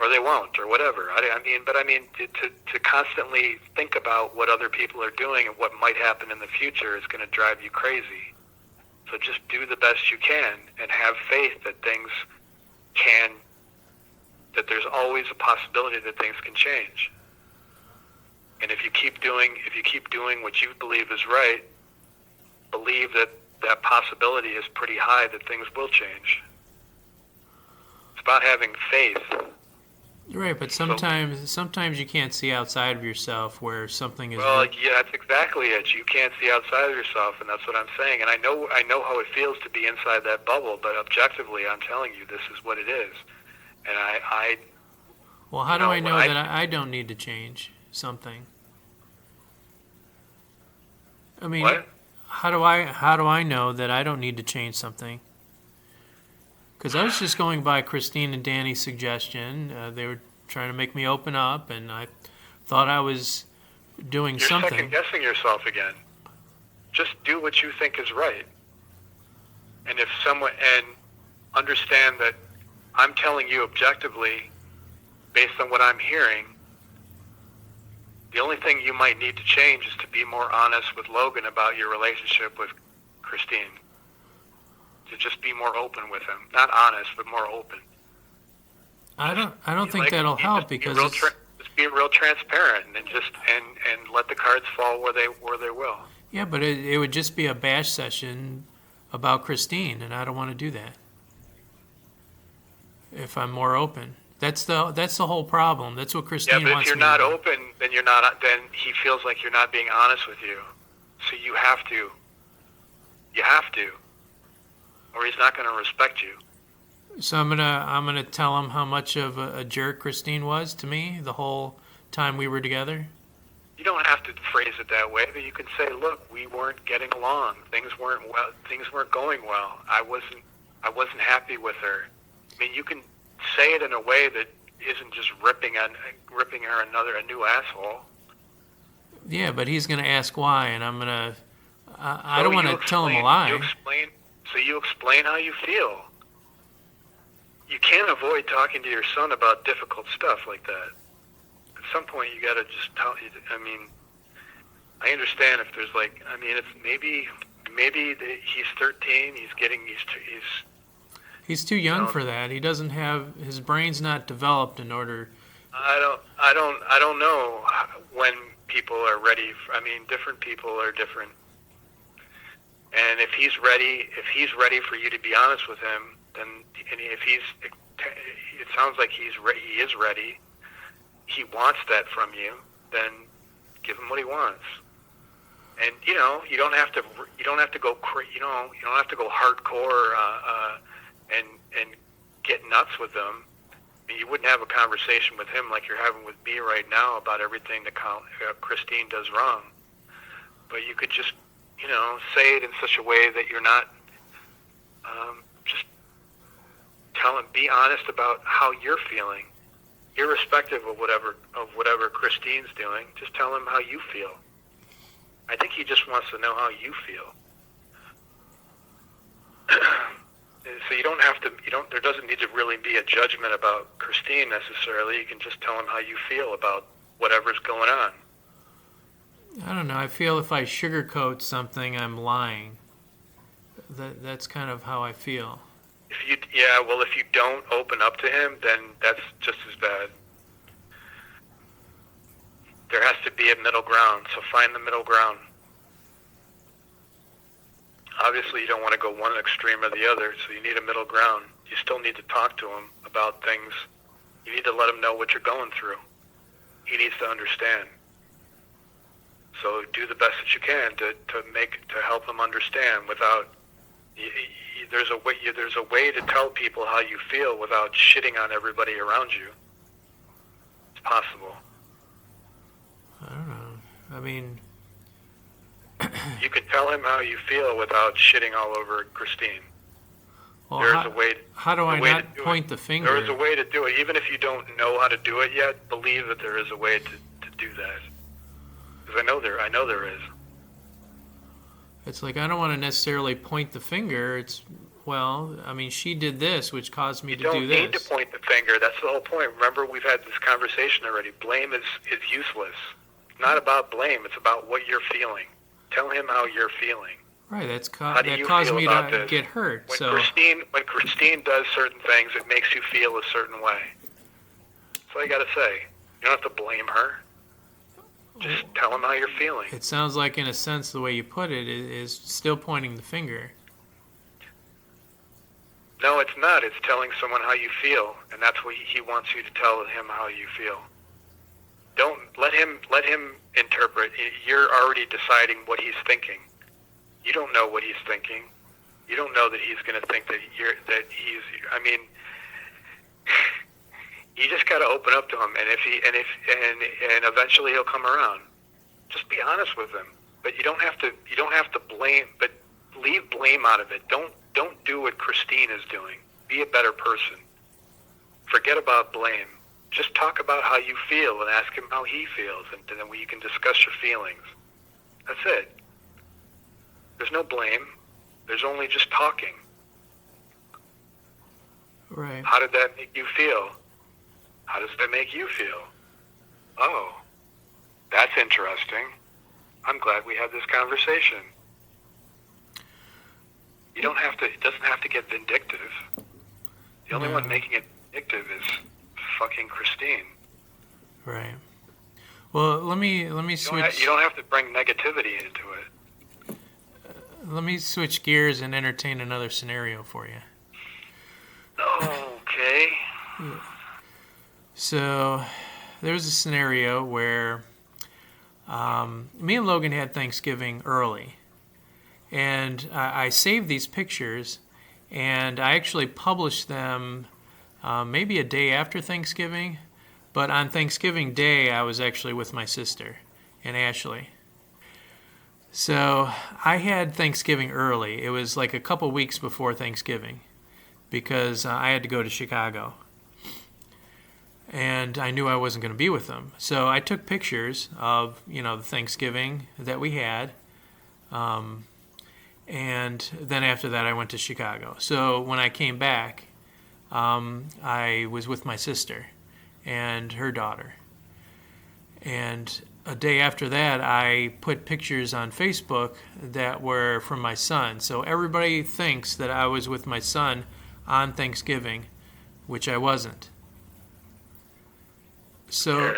or they won't, or whatever. I mean, to constantly think about what other people are doing and what might happen in the future is going to drive you crazy. So just do the best you can, and have faith that that there's always a possibility that things can change. And if you keep doing what you believe is right, believe that possibility is pretty high that things will change. It's about having faith.
Right, but sometimes you can't see outside of yourself where something is.
Well, yeah, that's exactly it. You can't see outside of yourself, and that's what I'm saying. And I know how it feels to be inside that bubble, but objectively, I'm telling you, this is what it is. And I
Well, how do I know that I don't need to change something? I mean,
what?
How do I know that I don't need to change something? Because I was just going by Christine and Danny's suggestion. They were trying to make me open up, and I thought I was doing something.
You're second guessing yourself again. Just do what you think is right. And understand that I'm telling you objectively, based on what I'm hearing, the only thing you might need to change is to be more honest with Logan about your relationship with Christine. To just be more open with him. Not honest, but more open.
I don't think that'll help, because
just be real transparent and and let the cards fall where they will.
Yeah, but it would just be a bash session about Christine, and I don't want to do that. If I'm more open, that's the whole problem. That's what Christine wants.
Yeah, but if you're not open, then then he feels like you're not being honest with you. So you have to. You have to, or he's not going to respect you.
So I'm gonna tell him how much of a jerk Christine was to me the whole time we were together.
You don't have to phrase it that way, but you can say, "Look, we weren't getting along. Things weren't going well. I wasn't happy with her." I mean, you can say it in a way that isn't just ripping her a new asshole.
Yeah, but he's going to ask why, and I'm going to... I
So
don't want to tell him a lie.
You explain how you feel. You can't avoid talking to your son about difficult stuff like that. At some point, you got to just tell. I mean, I understand if there's like, I mean, it's maybe he's 13.
He's too young for that. He doesn't have, his brain's not developed in order.
I don't know when people are ready. I mean, different people are different. And if he's ready for you to be honest with him, then, and if it sounds like he is ready, he wants that from you, then give him what he wants. And you don't have to go you don't have to go hardcore and get nuts with them. I mean, you wouldn't have a conversation with him like you're having with me right now about everything that Christine does wrong. But you could just say it in such a way that you're not just tell him, be honest about how you're feeling, irrespective of whatever Christine's doing. Just tell him how you feel. I think he just wants to know how you feel. So you don't have to. There doesn't need to really be a judgment about Christine necessarily. You can just tell him how you feel about whatever's going on.
I don't know. I feel if I sugarcoat something, I'm lying. That's kind of how I feel.
If you don't open up to him, then that's just as bad. There has to be a middle ground, so find the middle ground. Obviously, you don't want to go one extreme or the other, so you need a middle ground. You still need to talk to him about things. You need to let him know what you're going through. He needs to understand. So do the best that you can to help him understand without. There's a way to tell people how you feel without shitting on everybody around you. It's possible.
I don't know. I mean,
you can tell him how you feel without shitting all over Christine.
Well,
There's a way.
How do I not point the finger?
There is a way to do it. Even if you don't know how to do it yet, believe that there is a way to do that. Because I know there is.
It's like I don't want to necessarily point the finger. It's, well, I mean, she did this, which caused me to do this.
You don't need to point the finger. That's the whole point. Remember, we've had this conversation already. Blame is useless. It's not about blame. It's about what you're feeling. Tell him how you're feeling.
Right. That caused me to get hurt.
When Christine does certain things, it makes you feel a certain way. That's all you got to say. You don't have to blame her. Just tell him how you're feeling.
It sounds like, in a sense, the way you put it is still pointing the finger.
No, it's not. It's telling someone how you feel, and that's what he wants you to tell him how you feel. Don't let him interpret. You're already deciding what he's thinking. You don't know what he's thinking. You don't know that he's going to think that he's. I mean, you just got to open up to him, and and eventually he'll come around. Just be honest with him, but you don't have to blame. But leave blame out of it. Don't do what Christine is doing. Be a better person. Forget about blame. Just talk about how you feel and ask him how he feels, and then you can discuss your feelings. That's it. There's no blame. There's only just talking.
Right.
How did that make you feel? How does that make you feel? Oh, that's interesting. I'm glad we had this conversation. You don't have to. It doesn't have to get vindictive. The only one making it vindictive is fucking Christine.
Right. Well, let me switch.
You don't have to bring negativity into it.
Let me switch gears and entertain another scenario for you.
Okay.
Yeah. So, there was a scenario where me and Logan had Thanksgiving early. And I saved these pictures, and I actually published them maybe a day after Thanksgiving. But on Thanksgiving Day, I was actually with my sister and Ashley. So I had Thanksgiving early. It was like a couple weeks before Thanksgiving because I had to go to Chicago. and I knew I wasn't going to be with them. So I took pictures of, the Thanksgiving that we had. And then after that, I went to Chicago. So when I came back, I was with my sister and her daughter. And a day after that, I put pictures on Facebook that were from my son. So everybody thinks that I was with my son on Thanksgiving, which I wasn't. So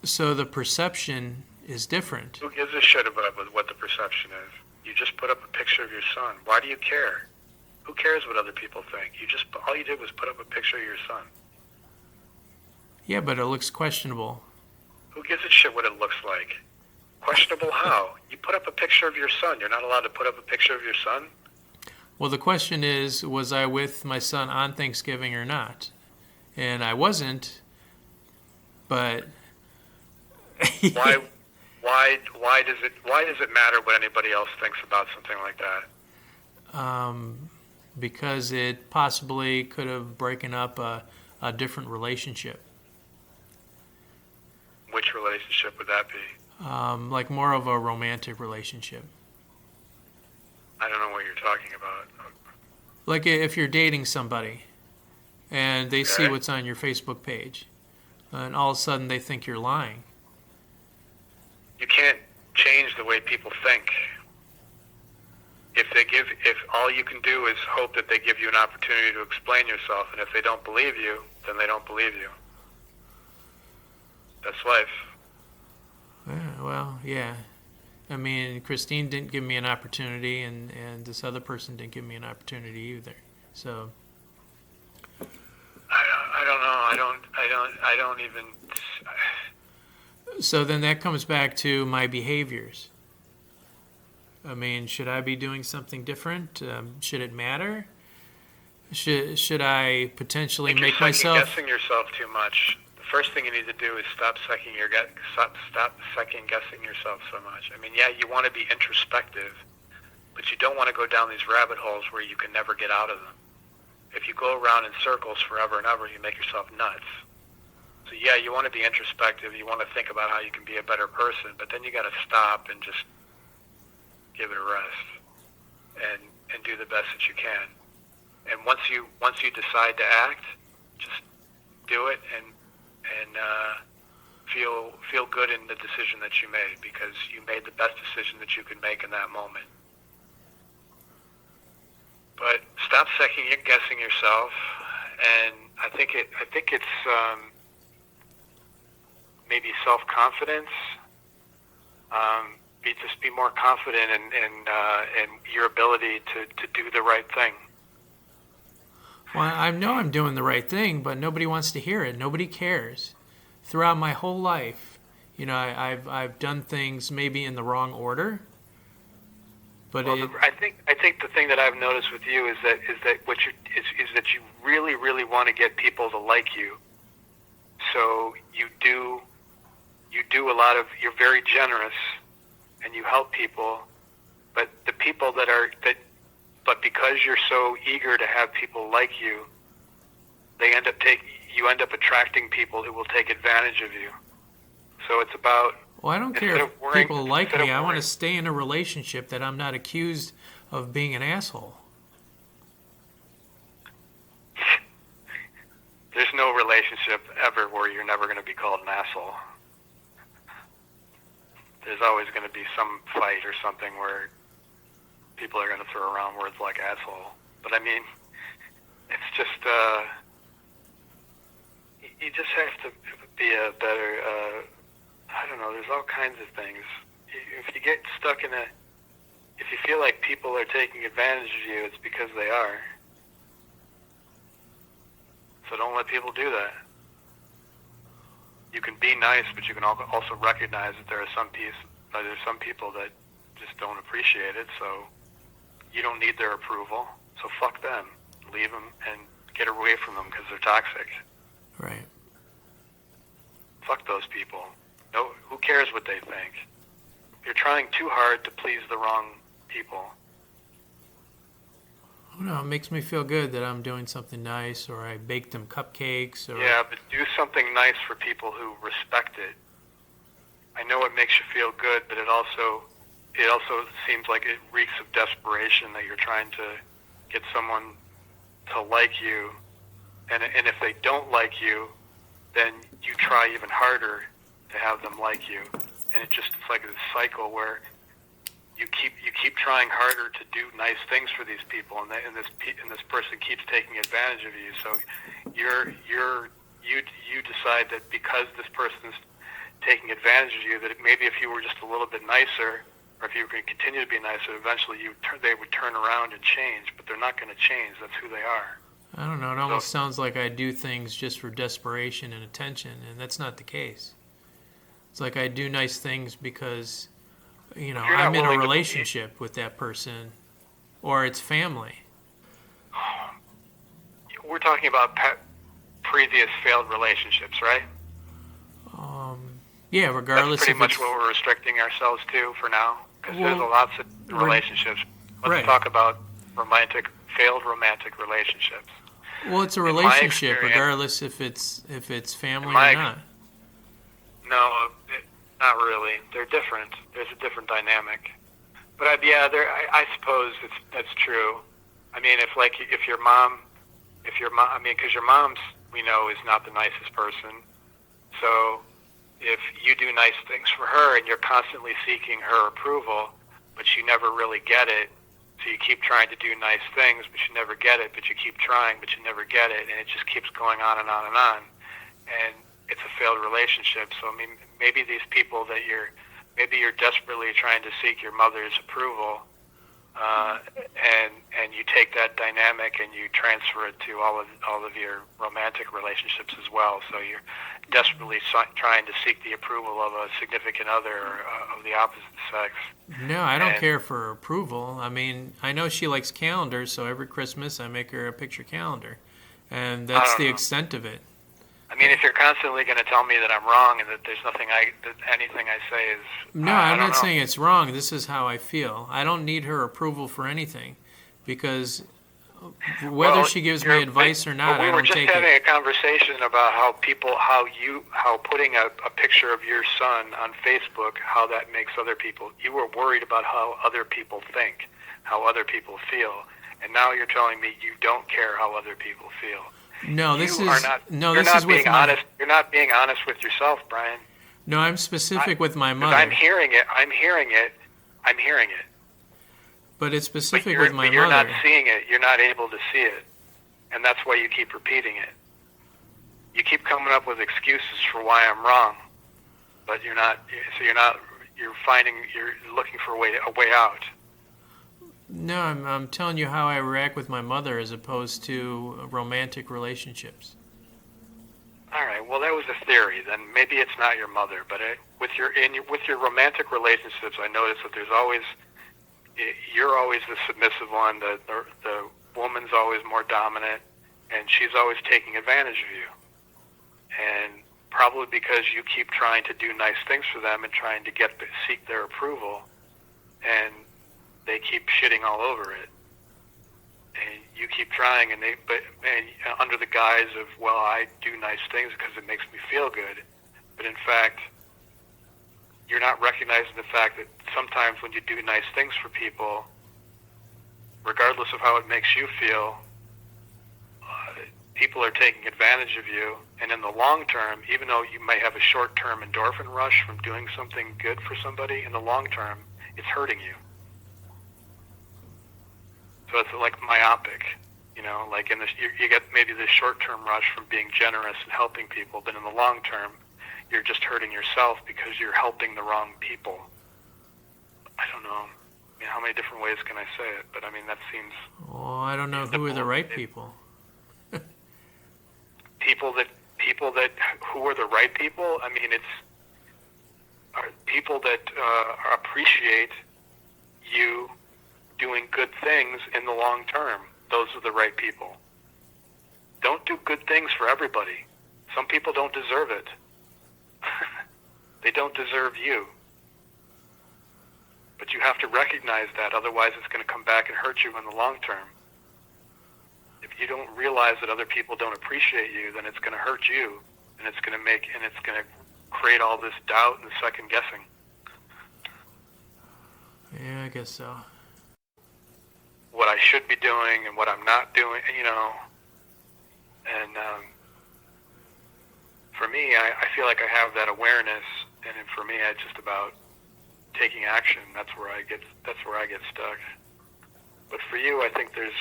the perception is different.
Who gives a shit about what the perception is? You just put up a picture of your son. Why do you care? Who cares what other people think? All you did was put up a picture of your son.
Yeah, but it looks questionable.
Who gives a shit what it looks like? Questionable how? You put up a picture of your son. You're not allowed to put up a picture of your son?
Well, the question is, was I with my son on Thanksgiving or not? And I wasn't, but...
Why does it matter what anybody else thinks about something like that?
Because it possibly could have broken up a different relationship.
Which relationship would that be?
Like more of a romantic relationship.
I don't know what you're talking about.
Like if you're dating somebody and they see what's on your Facebook page and all of a sudden they think you're lying.
You can't change the way people think. If all you can do is hope that they give you an opportunity to explain yourself, and if they don't believe you, then they don't believe you. That's life.
Yeah. I mean, Christine didn't give me an opportunity, and this other person didn't give me an opportunity either. So.
I don't know. I don't even.
So then that comes back to my behaviors. I mean, should I be doing something different? Should it matter? Should I potentially make myself?
You're second guessing yourself too much. The first thing you need to do is stop second guessing yourself so much. I mean, yeah, you want to be introspective, but you don't want to go down these rabbit holes where you can never get out of them. If you go around in circles forever and ever, you make yourself nuts. So yeah, you want to be introspective. You want to think about how you can be a better person, but then you got to stop and just give it a rest and do the best that you can. And once you decide to act, just do it and feel good in the decision that you made, because you made the best decision that you could make in that moment. But stop second guessing yourself, and I think it's maybe self-confidence. Just be more confident in your ability to do the right thing.
Well, I know I'm doing the right thing, but nobody wants to hear it. Nobody cares. Throughout my whole life, I've done things maybe in the wrong order. But
I think the thing that I've noticed with you is that you really, really want to get people to like you. So you do you're very generous and you help people, but the people but because you're so eager to have people like you, you end up attracting people who will take advantage of you. So it's about...
Well, I don't care if people like me. I want to stay in a relationship that I'm not accused of being an asshole.
There's no relationship ever where you're never going to be called an asshole. There's always going to be some fight or something where people are going to throw around words like asshole. But I mean, it's just, you just have to be a better, I don't know, there's all kinds of things. If you get stuck if you feel like people are taking advantage of you, it's because they are. So don't let people do that. You can be nice, but you can also recognize that there's some people that just don't appreciate it, so you don't need their approval. So fuck them. Leave them and get away from them because they're toxic.
Right.
Fuck those people. No, who cares what they think? You're trying too hard to please the wrong people.
Oh no, it makes me feel good that I'm doing something nice, or I baked them cupcakes, or
Yeah, but do something nice for people who respect it. I know it makes you feel good, but it also seems like it reeks of desperation that you're trying to get someone to like you, and if they don't like you, then you try even harder to have them like you, and it's like a cycle where you keep trying harder to do nice things for these people, and this person keeps taking advantage of you. So you decide that because this person's taking advantage of you, that maybe if you were just a little bit nicer, or if you were going to continue to be nicer, eventually they would turn around and change. But they're not going to change. That's who they are.
I don't know. It almost sounds like I do things just for desperation and attention, and that's not the case. It's like I do nice things because, I'm in a relationship with that person, or it's family.
We're talking about previous failed relationships, right?
Yeah, regardless.
That's pretty much what we're restricting ourselves to for now, because there's lots of relationships. Let's talk about failed romantic relationships.
Well, it's a relationship, regardless if it's family or not.
No, not really. They're different. There's a different dynamic. But I suppose that's true. I mean, if your mom, because your mom's, we know, is not the nicest person. So if you do nice things for her and you're constantly seeking her approval, but you never really get it, so you keep trying to do nice things, but you never get it, but you keep trying, but you never get it, and it just keeps going on and on and on. And it's a failed relationship. So, I mean, maybe these people that you're desperately trying to seek your mother's approval, and you take that dynamic and you transfer it to all of your romantic relationships as well. So you're desperately trying to seek the approval of a significant other or of the opposite sex.
No, I don't care for approval. I mean, I know she likes calendars, so every Christmas I make her a picture calendar, and that's the extent of it.
I mean, if you're constantly going to tell me that I'm wrong and that there's anything I say is...
No, I'm not saying it's wrong. This is how I feel. I don't need her approval for anything, because whether she gives me advice or not, I don't take it.
We were just having a conversation about how putting a picture of your son on Facebook, how that makes other people... You were worried about how other people think, how other people feel, and now you're telling me you don't care how other people feel.
No, this
You're not being honest with yourself, Brian.
No, I'm specific with my mother.
I'm hearing it.
But it's specific with my mother.
But you're not seeing it. You're not able to see it, and that's why you keep repeating it. You keep coming up with excuses for why I'm wrong, but you're not. So you're not. You're looking for a way out.
No, I'm telling you how I react with my mother as opposed to romantic relationships.
All right. Well, that was a theory. Then maybe it's not your mother, but with your romantic relationships, I notice that you're always the submissive one. The woman's always more dominant, and she's always taking advantage of you. And probably because you keep trying to do nice things for them and trying to seek their approval, and they keep shitting all over it, and you keep trying, and under the guise of, well, I do nice things because it makes me feel good, but in fact, you're not recognizing the fact that sometimes when you do nice things for people, regardless of how it makes you feel, people are taking advantage of you, and in the long term, even though you may have a short-term endorphin rush from doing something good for somebody, in the long term, it's hurting you. So it's like myopic, like you get maybe this short-term rush from being generous and helping people, but in the long term, you're just hurting yourself because you're helping the wrong people. I don't know. I mean, how many different ways can I say it? But I mean, that seems...
Well, I don't know who are the right people.
Who are the right people? I mean, are people that appreciate you doing good things in the long term. Those are the right people. Don't do good things for everybody. Some people don't deserve it. They don't deserve you. But you have to recognize that, otherwise it's going to come back and hurt you in the long term. if you don't realize that other people don't appreciate you, then it's going to hurt you, and it's going to create all this doubt and second guessing.
Yeah, I guess so.
What I should be doing and what I'm not doing, and for me, I feel like I have that awareness, and for me, it's just about taking action. That's where I get stuck. But for you, I think there's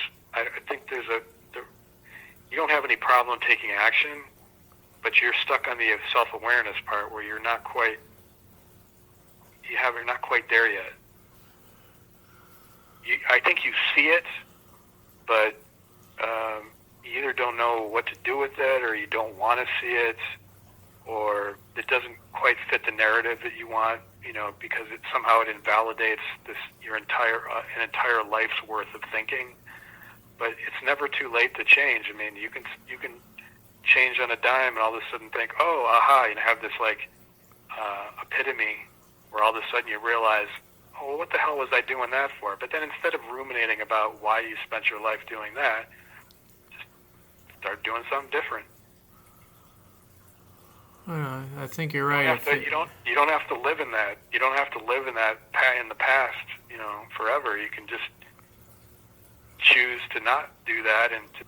you don't have any problem taking action, but you're stuck on the self-awareness part where you're not quite there yet. I think you see it, but you either don't know what to do with it, or you don't want to see it, or it doesn't quite fit the narrative that you want, because it invalidates an entire life's worth of thinking. But it's never too late to change. I mean, you can change on a dime and all of a sudden think, oh, aha, and have this epitome where all of a sudden you realize, oh, what the hell was I doing that for? But then instead of ruminating about why you spent your life doing that, just start doing something different.
I think you're right.
You don't have to live in that. You don't have to live in that in the past, forever. You can just choose to not do that and to.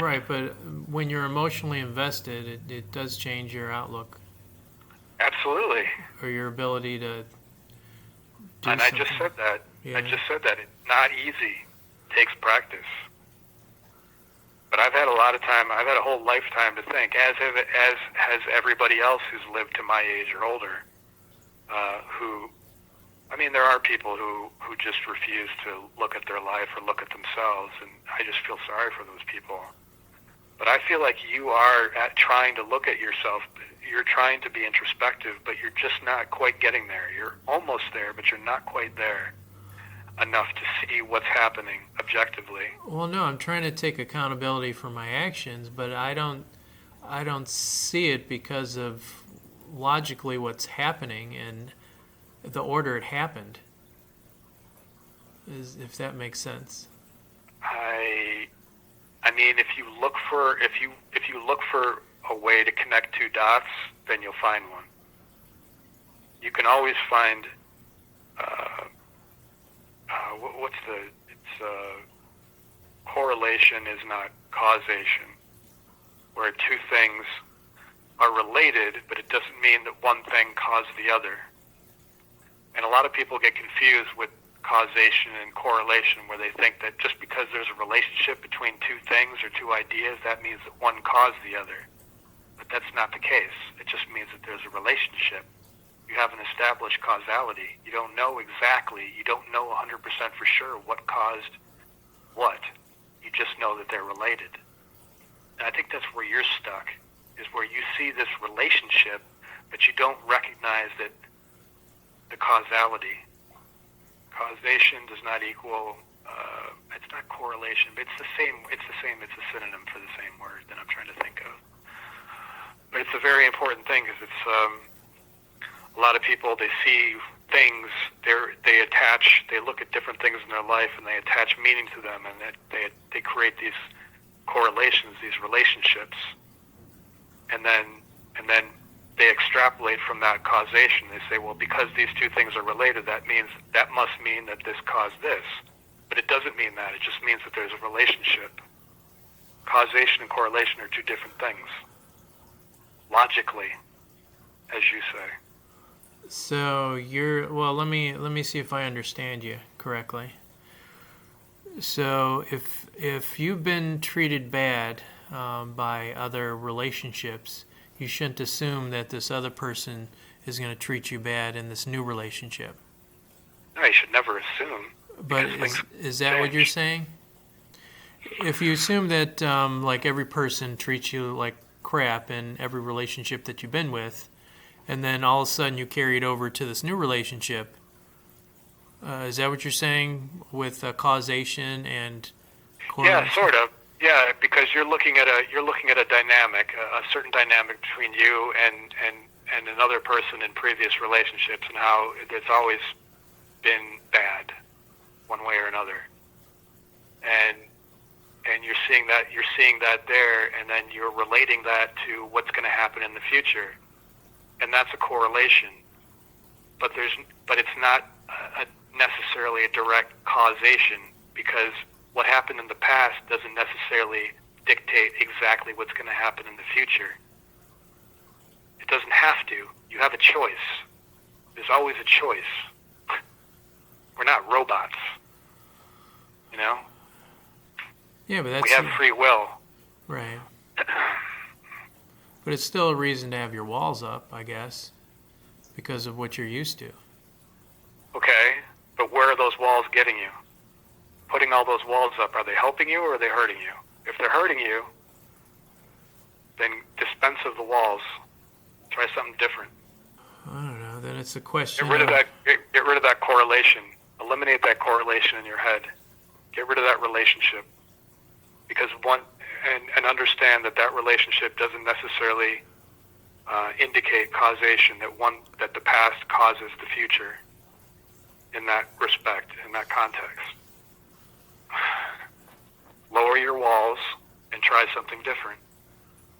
Right, but when you're emotionally invested, it does change your outlook.
Absolutely.
Or your ability to do
and
something.
I just said that.
Yeah.
I just said that. It's not easy. It takes practice. But I've had a lot of time. I've had a whole lifetime to think, as has everybody else who's lived to my age or older. There are people who just refuse to look at their life or look at themselves, and I just feel sorry for those people. But I feel like you are trying to look at yourself. You're trying to be introspective, but you're just not quite getting there. You're almost there, but you're not quite there enough to see what's happening objectively.
Well, no, I'm trying to take accountability for my actions, but I don't see it because of logically what's happening and the order it happened. If that makes sense.
I mean, if you look for a way to connect two dots, then you'll find one. You can always find correlation is not causation, where two things are related, but it doesn't mean that one thing caused the other. And a lot of people get confused with causation and correlation, where they think that just because there's a relationship between two things or two ideas, that means that one caused the other. But that's not the case. It just means that there's a relationship. You have an established causality. You don't know exactly, you don't know 100% for sure what caused what. You just know that they're related. And I think that's where you're stuck, is where you see this relationship, but you don't recognize that the causality. Causation does not equal, it's not correlation, but it's a synonym for the same word that I'm trying to think of. But it's a very important thing, because it's, a lot of people, they see things, they look at different things in their life and they attach meaning to them, and they create these correlations, these relationships, and then they extrapolate from that causation. They say, well, because these two things are related, that must mean that this caused this. But it doesn't mean that. It just means that there's a relationship. Causation and correlation are two different things, logically, as you say.
So let me see if I understand you correctly. So if you've been treated bad by other relationships, you shouldn't assume that this other person is going to treat you bad in this new relationship.
No, you should never assume.
But is that what you're saying? If you assume that like every person treats you like crap in every relationship that you've been with, and then all of a sudden you carry it over to this new relationship, is that what you're saying with causation and correlation?
Yeah, sort of. Yeah, because you're looking at a dynamic, a certain dynamic between you and another person in previous relationships, and how it's always been bad, one way or another. And and you're seeing that there, and then you're relating that to what's going to happen in the future, and that's a correlation. But it's not necessarily a direct causation, because what happened in the past doesn't necessarily dictate exactly what's going to happen in the future. It doesn't have to. You have a choice. There's always a choice. We're not robots, you know?
Yeah, but that's...
We have free will.
Right. But it's still a reason to have your walls up, I guess, because of what you're used to.
Okay, but where are those walls getting you? Putting all those walls up, are they helping you or are they hurting you? If they're hurting you, then dispense of the walls. Try something different.
I don't know. Then it's a question.
Get rid of that correlation. Eliminate that correlation in your head. Get rid of that relationship. Because and understand that relationship doesn't necessarily indicate causation, that the past causes the future in that respect, in that context. Lower your walls and try something different.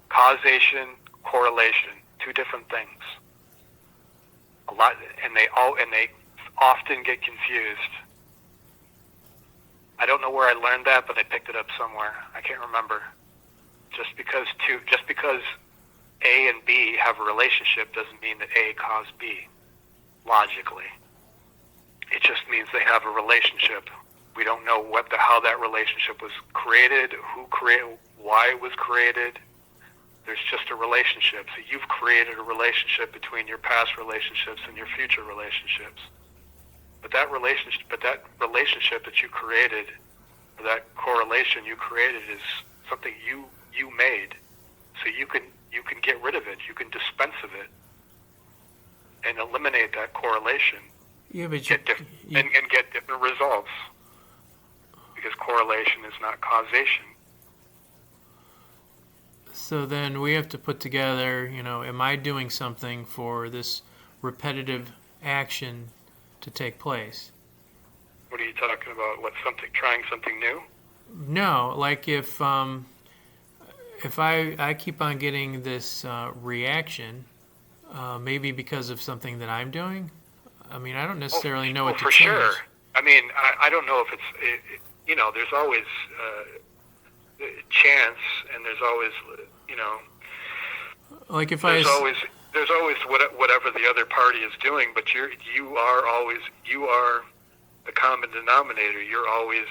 Causation, correlation, two different things. And they often get confused. I don't know where I learned that, but I picked it up somewhere. I can't remember. Just because A and B have a relationship doesn't mean that A caused B, logically. It just means they have a relationship. We don't know how that relationship was created, why it was created. There's just a relationship. So you've created a relationship between your past relationships and your future relationships. But that relationship that you created, or that correlation you created, is something you made. So you can get rid of it. You can dispense of it and eliminate that correlation.
Yeah, but
and get different results. Because correlation is not causation.
So then we have to put together, am I doing something for this repetitive action to take place?
What are you talking about? Trying something new?
No, like if I keep on getting this reaction, maybe because of something that I'm doing. I mean, I don't necessarily know what to change.
For sure. I mean, I don't know if it's there's always chance, and there's always
like if
there's always whatever the other party is doing, but you are the common denominator. You're always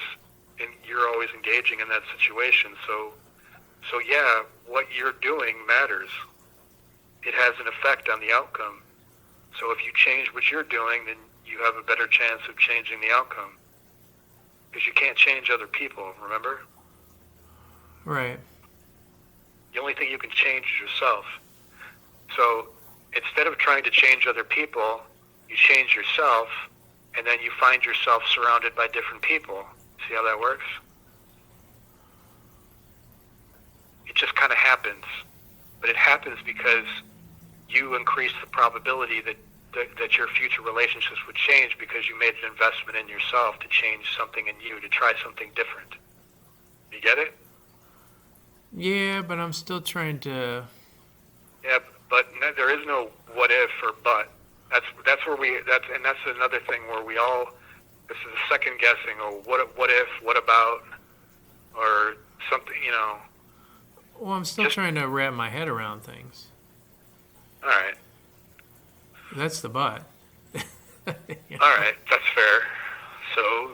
engaging in that situation. So yeah, what you're doing matters. It has an effect on the outcome. So if you change what you're doing, then you have a better chance of changing the outcome. Because you can't change other people, remember?
Right.
The only thing you can change is yourself. So instead of trying to change other people, you change yourself, and then you find yourself surrounded by different people. See how that works? It just kind of happens. But it happens because you increase the probability that your future relationships would change, because you made an investment in yourself to change something in you, to try something different. You get it?
Yeah, but I'm still trying to...
Yeah, but there is no what if or but. That's another thing where we all... This is a second guessing, or what if, what about, or something,
Well, I'm still trying to wrap my head around things.
All right.
That's the but.
All right, that's fair. So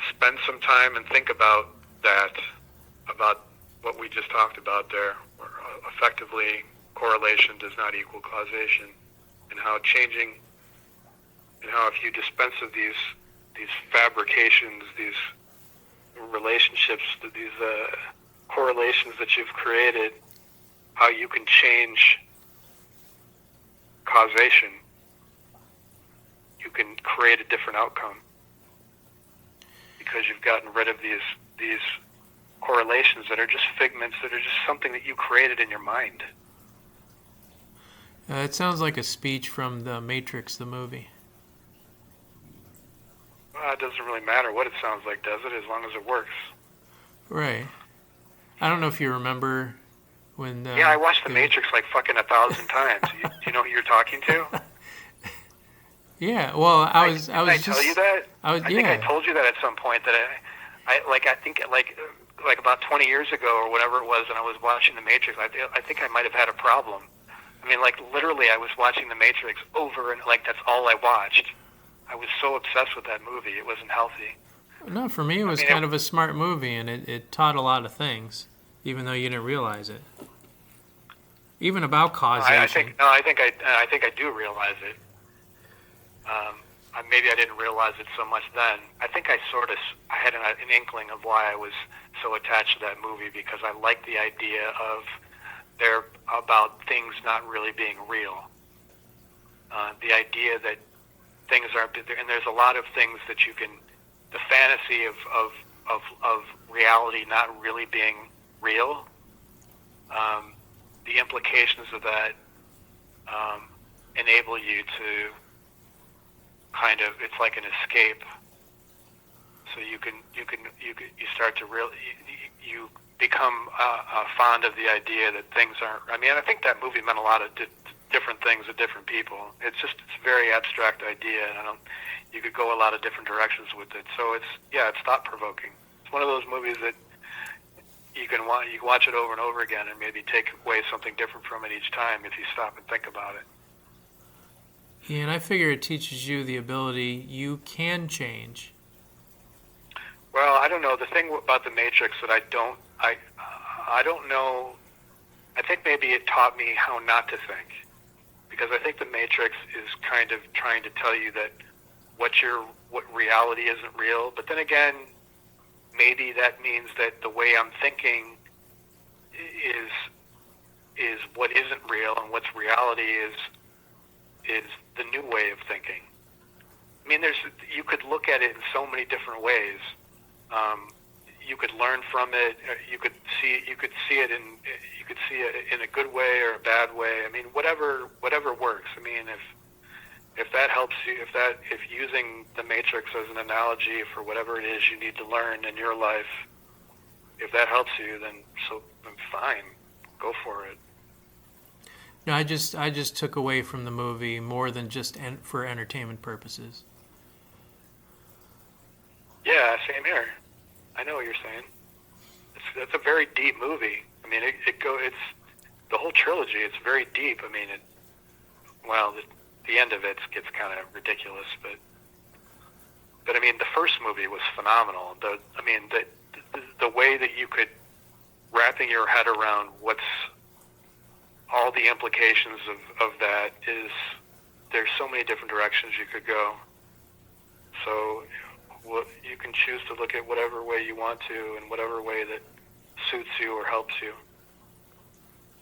spend some time and think about that, about what we just talked about there, where effectively correlation does not equal causation, and how if you dispense of these fabrications, these relationships, these correlations that you've created, how you can change causation. You can create a different outcome because you've gotten rid of these correlations that are just figments, that are just something that you created in your mind.
It sounds like a speech from The Matrix, the movie.
Well, it doesn't really matter what it sounds like, does it? As long as it works.
Right. I don't know if you remember when.
Yeah, I watched The Matrix like fucking 1,000 times. Do you know who you're talking to?
Yeah. Well, I was
tell you that?
I
think I told you that at some point that I think about 20 years ago or whatever it was, and I was watching The Matrix. I think I might have had a problem. I mean, like literally, I was watching The Matrix over and like that's all I watched. I was so obsessed with that movie. It wasn't healthy.
No, for me it was kind of a smart movie, and it taught a lot of things, even though you didn't realize it. Even about causation.
I think I do realize it. Maybe I didn't realize it so much then. I think I had an inkling of why I was so attached to that movie, because I liked the idea of about things not really being real. The idea that things aren't, and there's a lot of things that you can, the fantasy of reality not really being real, the implications of that enable you to kind of, it's like an escape. So you start to really, you become fond of the idea that things aren't. I mean, I think that movie meant a lot of different things to different people. It's a very abstract idea, and you could go a lot of different directions with it. So it's thought provoking. It's one of those movies that you can watch it over and over again, and maybe take away something different from it each time if you stop and think about it.
Yeah, and I figure it teaches you the ability you can change.
Well, I don't know. The thing about The Matrix that I don't know, I think maybe it taught me how not to think. Because I think The Matrix is kind of trying to tell you that what reality isn't real. But then again, maybe that means that the way I'm thinking is what isn't real, and what's reality is the new way of thinking. I mean, you could look at it in so many different ways. You could learn from it. You could see it in a good way or a bad way. I mean, whatever works. I mean, if that helps you, if using The Matrix as an analogy for whatever it is you need to learn in your life, if that helps you, then fine, go for it.
No, I just took away from the movie more than just for entertainment purposes.
Yeah, same here. I know what you're saying. It's a very deep movie. I mean, it's the whole trilogy. It's very deep. I mean, the end of it gets kind of ridiculous, but I mean, the first movie was phenomenal. The way that you could wrapping your head around what's all the implications of that is, there's so many different directions you could go. So you can choose to look at whatever way you want to, in whatever way that suits you or helps you.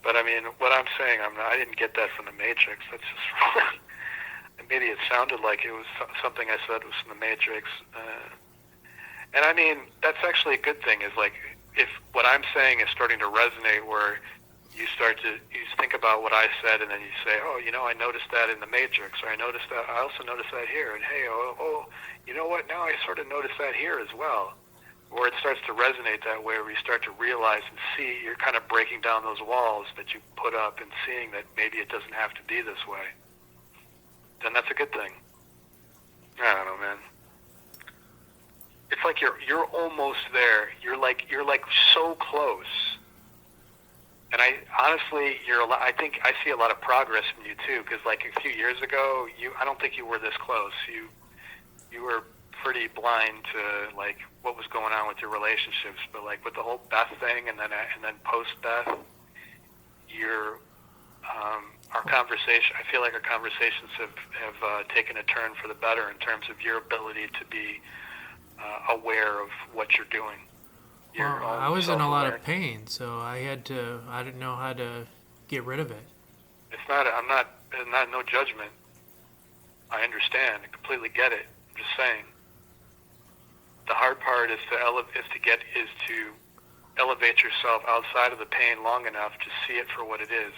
But I mean, what I'm saying, I didn't get that from The Matrix. That's just maybe it sounded like it was something I said was from The Matrix. And I mean, that's actually a good thing. Is like, if what I'm saying is starting to resonate, where you think about what I said, and then you say, oh, I noticed that in The Matrix, or I also noticed that here, and hey, you know what, now I sort of noticed that here as well. Or it starts to resonate that way, where you start to realize and see, you're kind of breaking down those walls that you put up and seeing that maybe it doesn't have to be this way. Then that's a good thing. I don't know, man. It's like you're almost there. You're like so close. And I honestly, I think I see a lot of progress in you too, because like a few years ago, I don't think you were this close. You were pretty blind to like what was going on with your relationships, but like with the whole Beth thing, and then post Beth, our conversation. I feel like our conversations have taken a turn for the better in terms of your ability to be aware of what you're doing.
Well, I was in a lot of pain, so I didn't know how to get rid of it.
I'm not no judgment. I understand. I completely get it. I'm just saying. The hard part is to elevate yourself outside of the pain long enough to see it for what it is.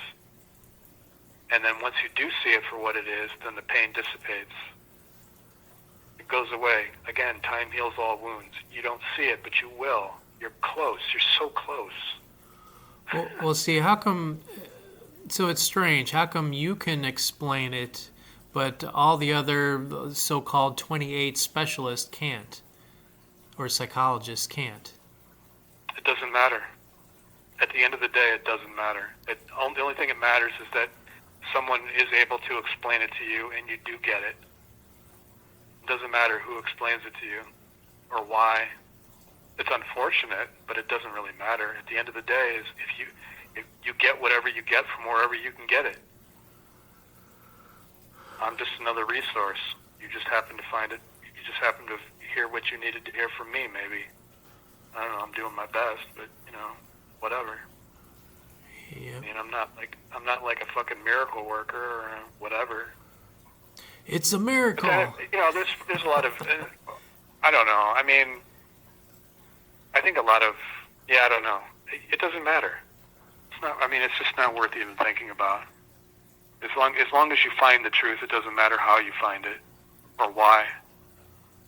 And then once you do see it for what it is, then the pain dissipates. It goes away. Again, time heals all wounds. You don't see it, but you will. You're close. You're so close.
Well, see, how come? So it's strange. How come you can explain it, but all the other so-called 28 specialists can't, or psychologists can't?
It doesn't matter. At the end of the day, it doesn't matter. The only thing that matters is that someone is able to explain it to you, and you do get it. It doesn't matter who explains it to you or why. It's unfortunate, but it doesn't really matter. At the end of the day, is if you get whatever you get from wherever you can get it. I'm just another resource. You just happen to find it. You just happen to hear what you needed to hear from me, maybe. I don't know. I'm doing my best, but whatever.
Yeah.
I mean, I'm not like a fucking miracle worker or whatever.
It's a miracle.
There's a lot of I don't know. I mean, I think a lot of I don't know. It doesn't matter. It's not. I mean, it's just not worth even thinking about. As long as you find the truth, it doesn't matter how you find it or why.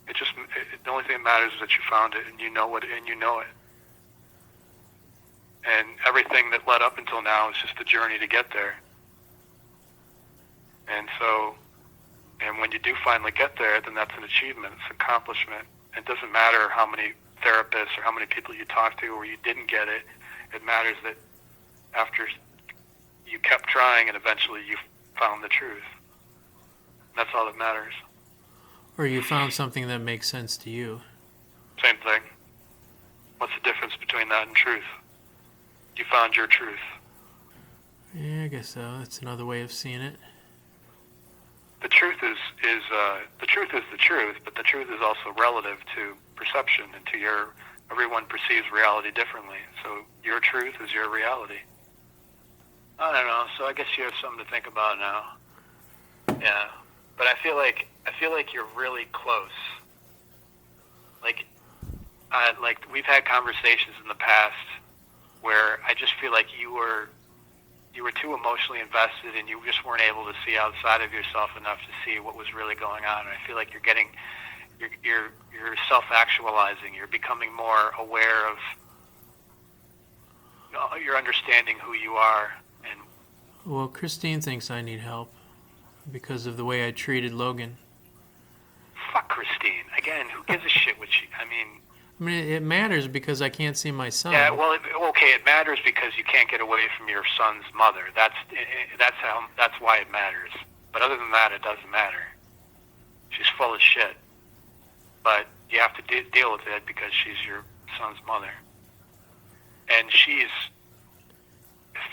The only thing that matters is that you found it and you know it. And everything that led up until now is just the journey to get there. And when you do finally get there, then that's an achievement. It's an accomplishment. It doesn't matter how many therapists or how many people you talk to or you didn't get it. It matters that after you kept trying and eventually you found the truth. That's all that matters.
Or you found something that makes sense to you.
Same thing. What's the difference between that and truth? You found your truth.
Yeah, I guess so. That's another way of seeing it.
The truth is the truth is the truth, but the truth is also relative to perception and to everyone perceives reality differently. So your truth is your reality. I don't know. So I guess you have something to think about now. Yeah, but I feel like you're really close. Like we've had conversations in the past where I just feel like you were too emotionally invested and you just weren't able to see outside of yourself enough to see what was really going on. And I feel like you're self-actualizing. You're becoming more aware of you're understanding who you are. And
well, Christine thinks I need help because of the way I treated Logan.
Fuck Christine. Again, who gives a shit what she... I mean,
it matters because I can't see my son.
Yeah, well, it matters because you can't get away from your son's mother. That's why it matters. But other than that, it doesn't matter. She's full of shit. But you have to deal with it because she's your son's mother. And she's,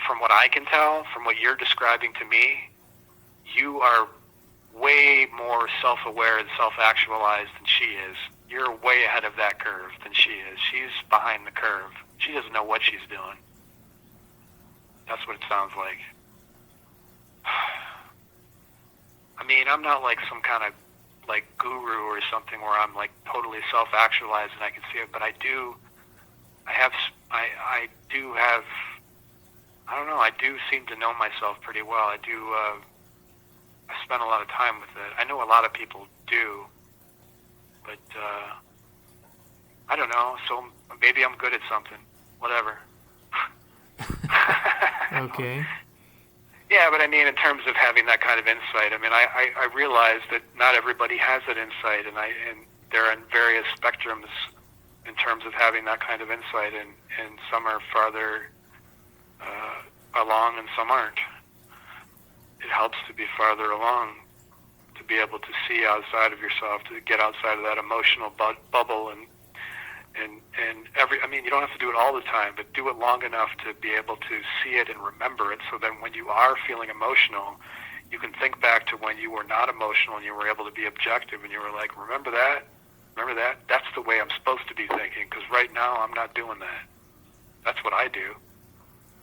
from what I can tell, from what you're describing to me, you are way more self-aware and self-actualized than she is. You're way ahead of that curve than she is. She's behind the curve. She doesn't know what she's doing. That's what it sounds like. I mean, I'm not like some kind of like guru or something where I'm like totally self-actualized and I can see it, but I do seem to know myself pretty well. I spend a lot of time with it. I know a lot of people do, but I don't know. So maybe I'm good at something. Whatever.
Okay.
Yeah, but I mean, in terms of having that kind of insight, I mean, I realize that not everybody has that insight, and they're in various spectrums in terms of having that kind of insight, and some are farther along and some aren't. It helps to be farther along, to be able to see outside of yourself, to get outside of that emotional bubble, and I mean, you don't have to do it all the time, but do it long enough to be able to see it and remember it, so then when you are feeling emotional, you can think back to when you were not emotional and you were able to be objective, and you were like, remember that? That's the way I'm supposed to be thinking, because right now I'm not doing that. That's what I do.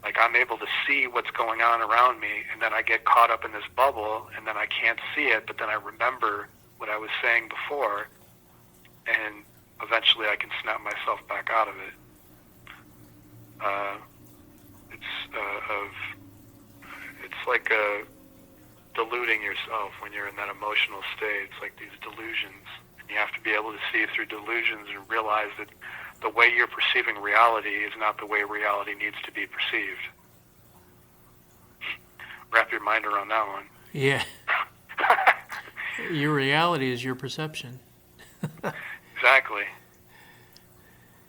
Like, I'm able to see what's going on around me, and then I get caught up in this bubble, and then I can't see it, but then I remember what I was saying before, and eventually I can snap myself back out of it. It's like deluding yourself when you're in that emotional state. It's like these delusions. And you have to be able to see through delusions and realize that the way you're perceiving reality is not the way reality needs to be perceived. Wrap your mind around that one.
Yeah. Your reality is your perception.
Exactly.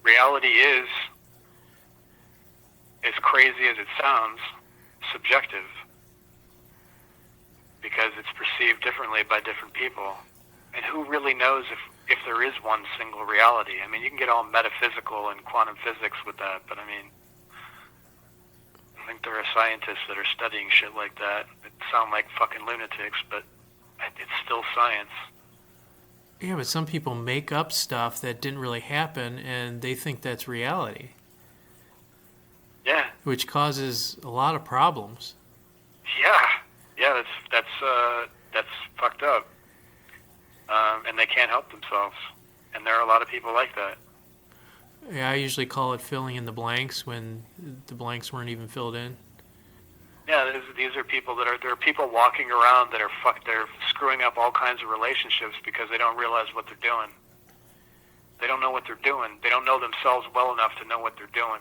Reality is, as crazy as it sounds, subjective, because it's perceived differently by different people. And who really knows if there is one single reality? I mean, you can get all metaphysical and quantum physics with that, but I mean, I think there are scientists that are studying shit like that that sound like fucking lunatics, but it's still science.
Yeah, but some people make up stuff that didn't really happen, and they think that's reality.
Yeah.
Which causes a lot of problems.
Yeah, that's fucked up. And they can't help themselves. And there are a lot of people like that.
Yeah, I usually call it filling in the blanks when the blanks weren't even filled in.
Yeah, these are people there are people walking around that they're screwing up all kinds of relationships because they don't realize what they're doing. They don't know what they're doing. They don't know themselves well enough to know what they're doing.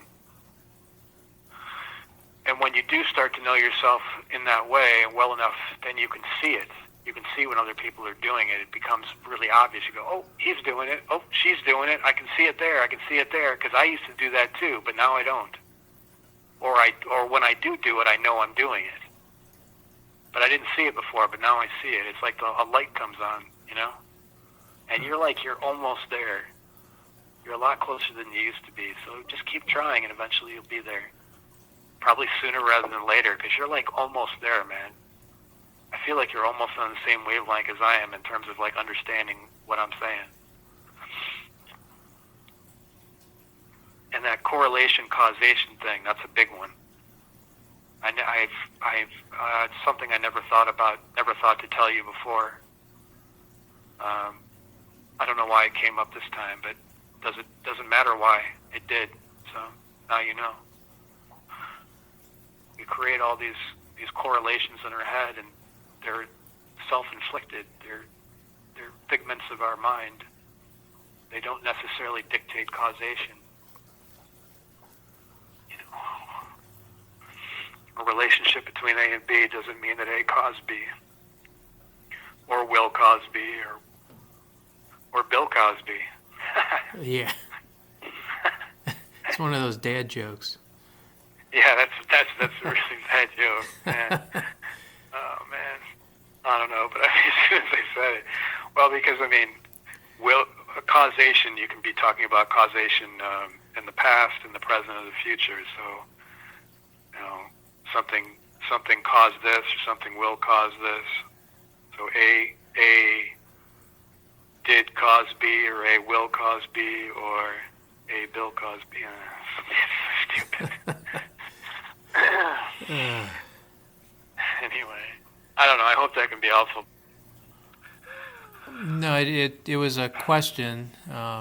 And when you do start to know yourself in that way well enough, then you can see it. You can see when other people are doing it. It becomes really obvious. You go, oh, he's doing it. Oh, she's doing it. I can see it there. I can see it there. Because I used to do that too, but now I don't. Or when I do it, I know I'm doing it. But I didn't see it before, but now I see it. It's like a light comes on, you know? And you're almost there. You're a lot closer than you used to be. So just keep trying, and eventually you'll be there. Probably sooner rather than later, because you're almost there, man. I feel like you're almost on the same wavelength as I am in terms of understanding what I'm saying. And that correlation causation thing, that's a big one. It's something I never thought to tell you before. I don't know why it came up this time, but doesn't matter why it did. So now you know. We create all these correlations in our head, and they're self-inflicted. They're figments of our mind. They don't necessarily dictate causation. A relationship between A and B doesn't mean that A caused B, or will cause B, or Bill Cosby.
Yeah. It's one of those dad jokes.
Yeah, that's a really bad joke, man. Oh man, I don't know, but as soon as I said it, well, because causation, you can be talking about causation in the past, in the present, or the future. So, something caused this, or something will cause this. So A did cause B, or A will cause B, or A Bill cause B. Stupid. Anyway, I don't know. I hope that can be helpful.
No, it was a question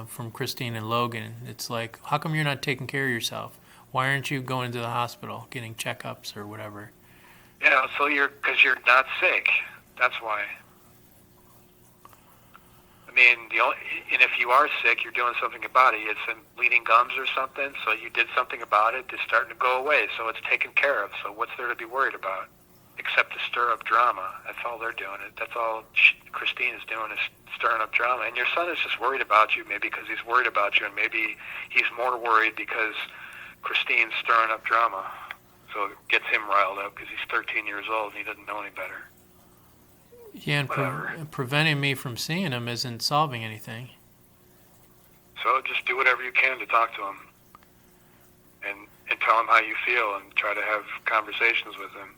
from Christine and Logan. It's like, how come you're not taking care of yourself? Why aren't you going to the hospital, getting checkups or whatever?
Yeah, so because you're not sick. That's why. I mean, and if you are sick, you're doing something about it. It's some bleeding gums or something, so you did something about it. It's starting to go away, so it's taken care of. So what's there to be worried about? Except to stir up drama. That's all they're doing. That's all Christine is doing, is stirring up drama. And your son is just worried about you, maybe because he's worried about you, and maybe he's more worried because Christine's stirring up drama. So it gets him riled up because he's 13 years old and he doesn't know any better.
Yeah, and preventing me from seeing him isn't solving anything.
So just do whatever you can to talk to him and tell him how you feel and try to have conversations with him.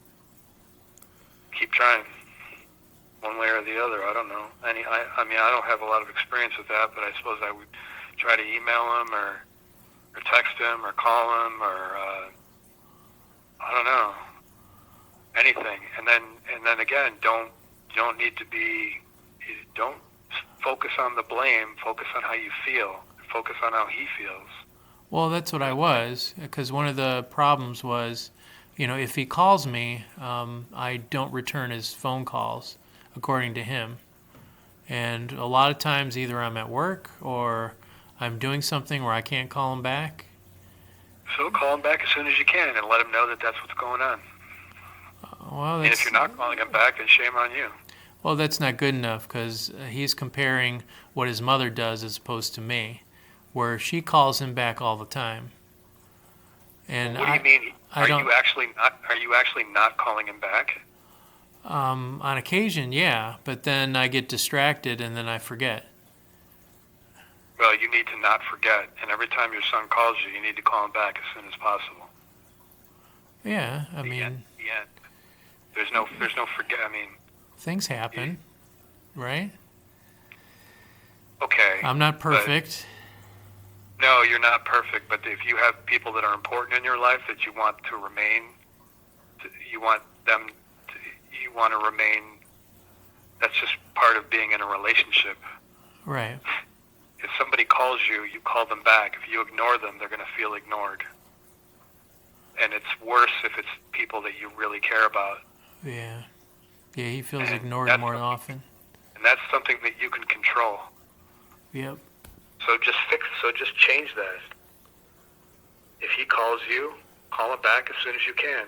Keep trying, one way or the other. I don't know. I don't have a lot of experience with that, but I suppose I would try to email him or text him or call him or I don't know, anything. And then again, don't focus on the blame. Focus on how you feel. Focus on how he feels.
Well, that's what I was, because one of the problems was, if he calls me, I don't return his phone calls, according to him. And a lot of times either I'm at work or I'm doing something where I can't call him back?
So call him back as soon as you can and let him know that that's what's going on.
Well,
And if you're not calling him back, then shame on you.
Well, that's not good enough because he's comparing what his mother does as opposed to me, where she calls him back all the time. And
what do you mean? Are you actually not calling him back?
On occasion, yeah, but then I get distracted and then I forget.
Well, you need to not forget, and every time your son calls you, you need to call him back as soon as possible.
Yeah,
The end. There's no forget. I mean,
things happen, right?
Okay.
I'm not perfect.
No, you're not perfect, but if you have people that are important in your life that you want to remain, you want to remain, that's just part of being in a relationship.
Right.
If somebody calls you, you call them back. If you ignore them, they're going to feel ignored. And it's worse if it's people that you really care about.
Yeah. Yeah, he feels ignored more often.
And that's something that you can control.
Yep.
So just change that. If he calls you, call him back as soon as you can.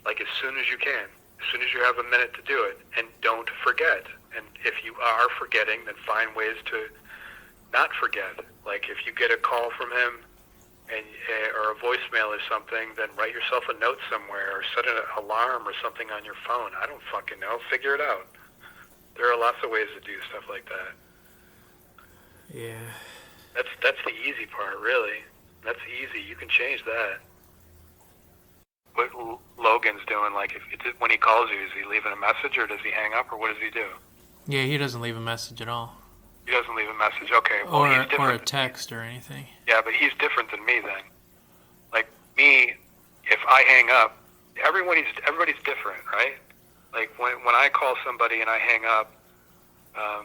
Like as soon as you can. As soon as you have a minute to do it. And don't forget. And if you are forgetting, then find ways to not forget. Like if you get a call from him or a voicemail or something, then write yourself a note somewhere or set an alarm or something on your phone. I don't fucking know. Figure it out. There are lots of ways to do stuff like that.
Yeah.
That's the easy part, really. That's easy. You can change that. What Logan's doing, like when he calls you, is he leaving a message or does he hang up or what does he do?
Yeah, he doesn't leave a message at all.
He doesn't leave a message. Okay. Well, he's different.
Or a text or anything.
Yeah, but he's different than me then. Like me, if I hang up, everybody's different, right? Like when I call somebody and I hang up, I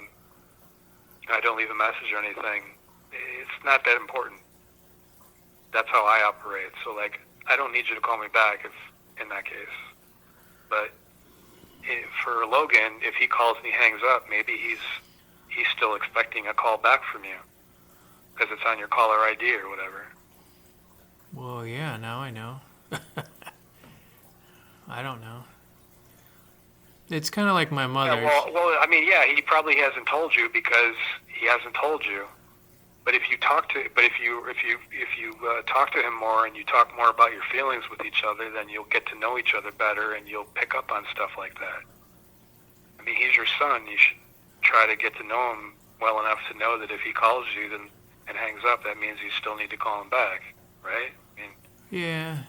don't leave a message or anything. It's not that important. That's how I operate. So like, I don't need you to call me back if in that case. But for Logan, if he calls and he hangs up, maybe he's still expecting a call back from you because it's on your caller ID or whatever.
Well, yeah, now I know. I don't know. It's kind of like my mother.
Yeah, well, I mean, yeah, he probably hasn't told you because he hasn't told you. But if you talk to him more and you talk more about your feelings with each other, then you'll get to know each other better and you'll pick up on stuff like that. I mean, he's your son. You should try to get to know him well enough to know that if he calls you and hangs up, that means you still need to call him back, right? I mean,
yeah.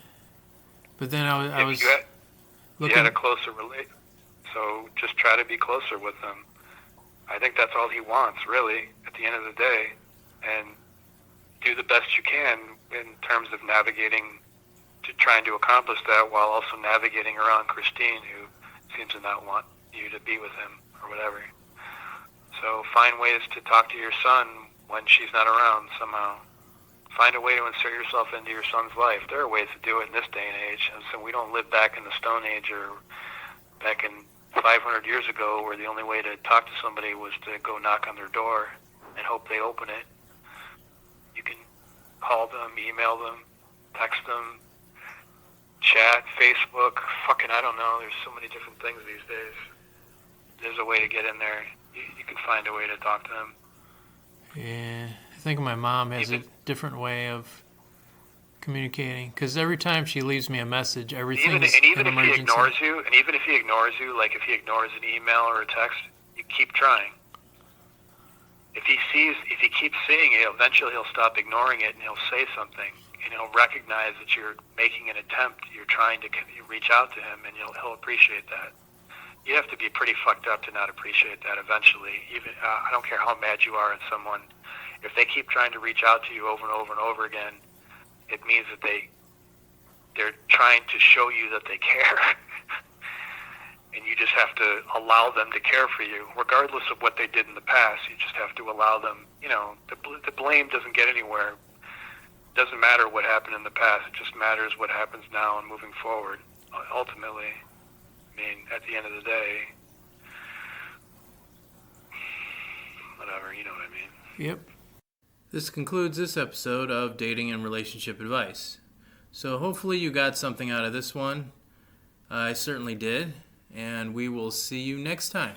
But then I was
you
looking.
had a closer relate, so just try to be closer with him. I think that's all he wants, really, at the end of the day, and do the best you can in terms of navigating, trying to accomplish that while also navigating around Christine, who seems to not want you to be with him or whatever. So find ways to talk to your son when she's not around somehow. Find a way to insert yourself into your son's life. There are ways to do it in this day and age. And so we don't live back in the Stone Age or back in 500 years ago where the only way to talk to somebody was to go knock on their door and hope they open it. You can call them, email them, text them, chat, Facebook, fucking I don't know. There's so many different things these days. There's a way to get in there. You can find a way to talk to them.
Yeah, I think my mom has a different way of communicating because every time she leaves me a message, everything is an emergency.
Even if he ignores you, like if he ignores an email or a text, you keep trying. If he keeps seeing it, eventually he'll stop ignoring it and he'll say something and he'll recognize that you're making an attempt, you're trying to reach out to him, and he'll appreciate that. You have to be pretty fucked up to not appreciate that eventually. Even I don't care how mad you are at someone. If they keep trying to reach out to you over and over and over again, it means that they're trying to show you that they care. And you just have to allow them to care for you, regardless of what they did in the past. You just have to allow them. You know, the blame doesn't get anywhere. It doesn't matter what happened in the past. It just matters what happens now and moving forward, ultimately. I mean, at the end of the day, whatever, you know what I mean.
Yep. This concludes this episode of Dating and Relationship Advice. So hopefully you got something out of this one. I certainly did, and we will see you next time.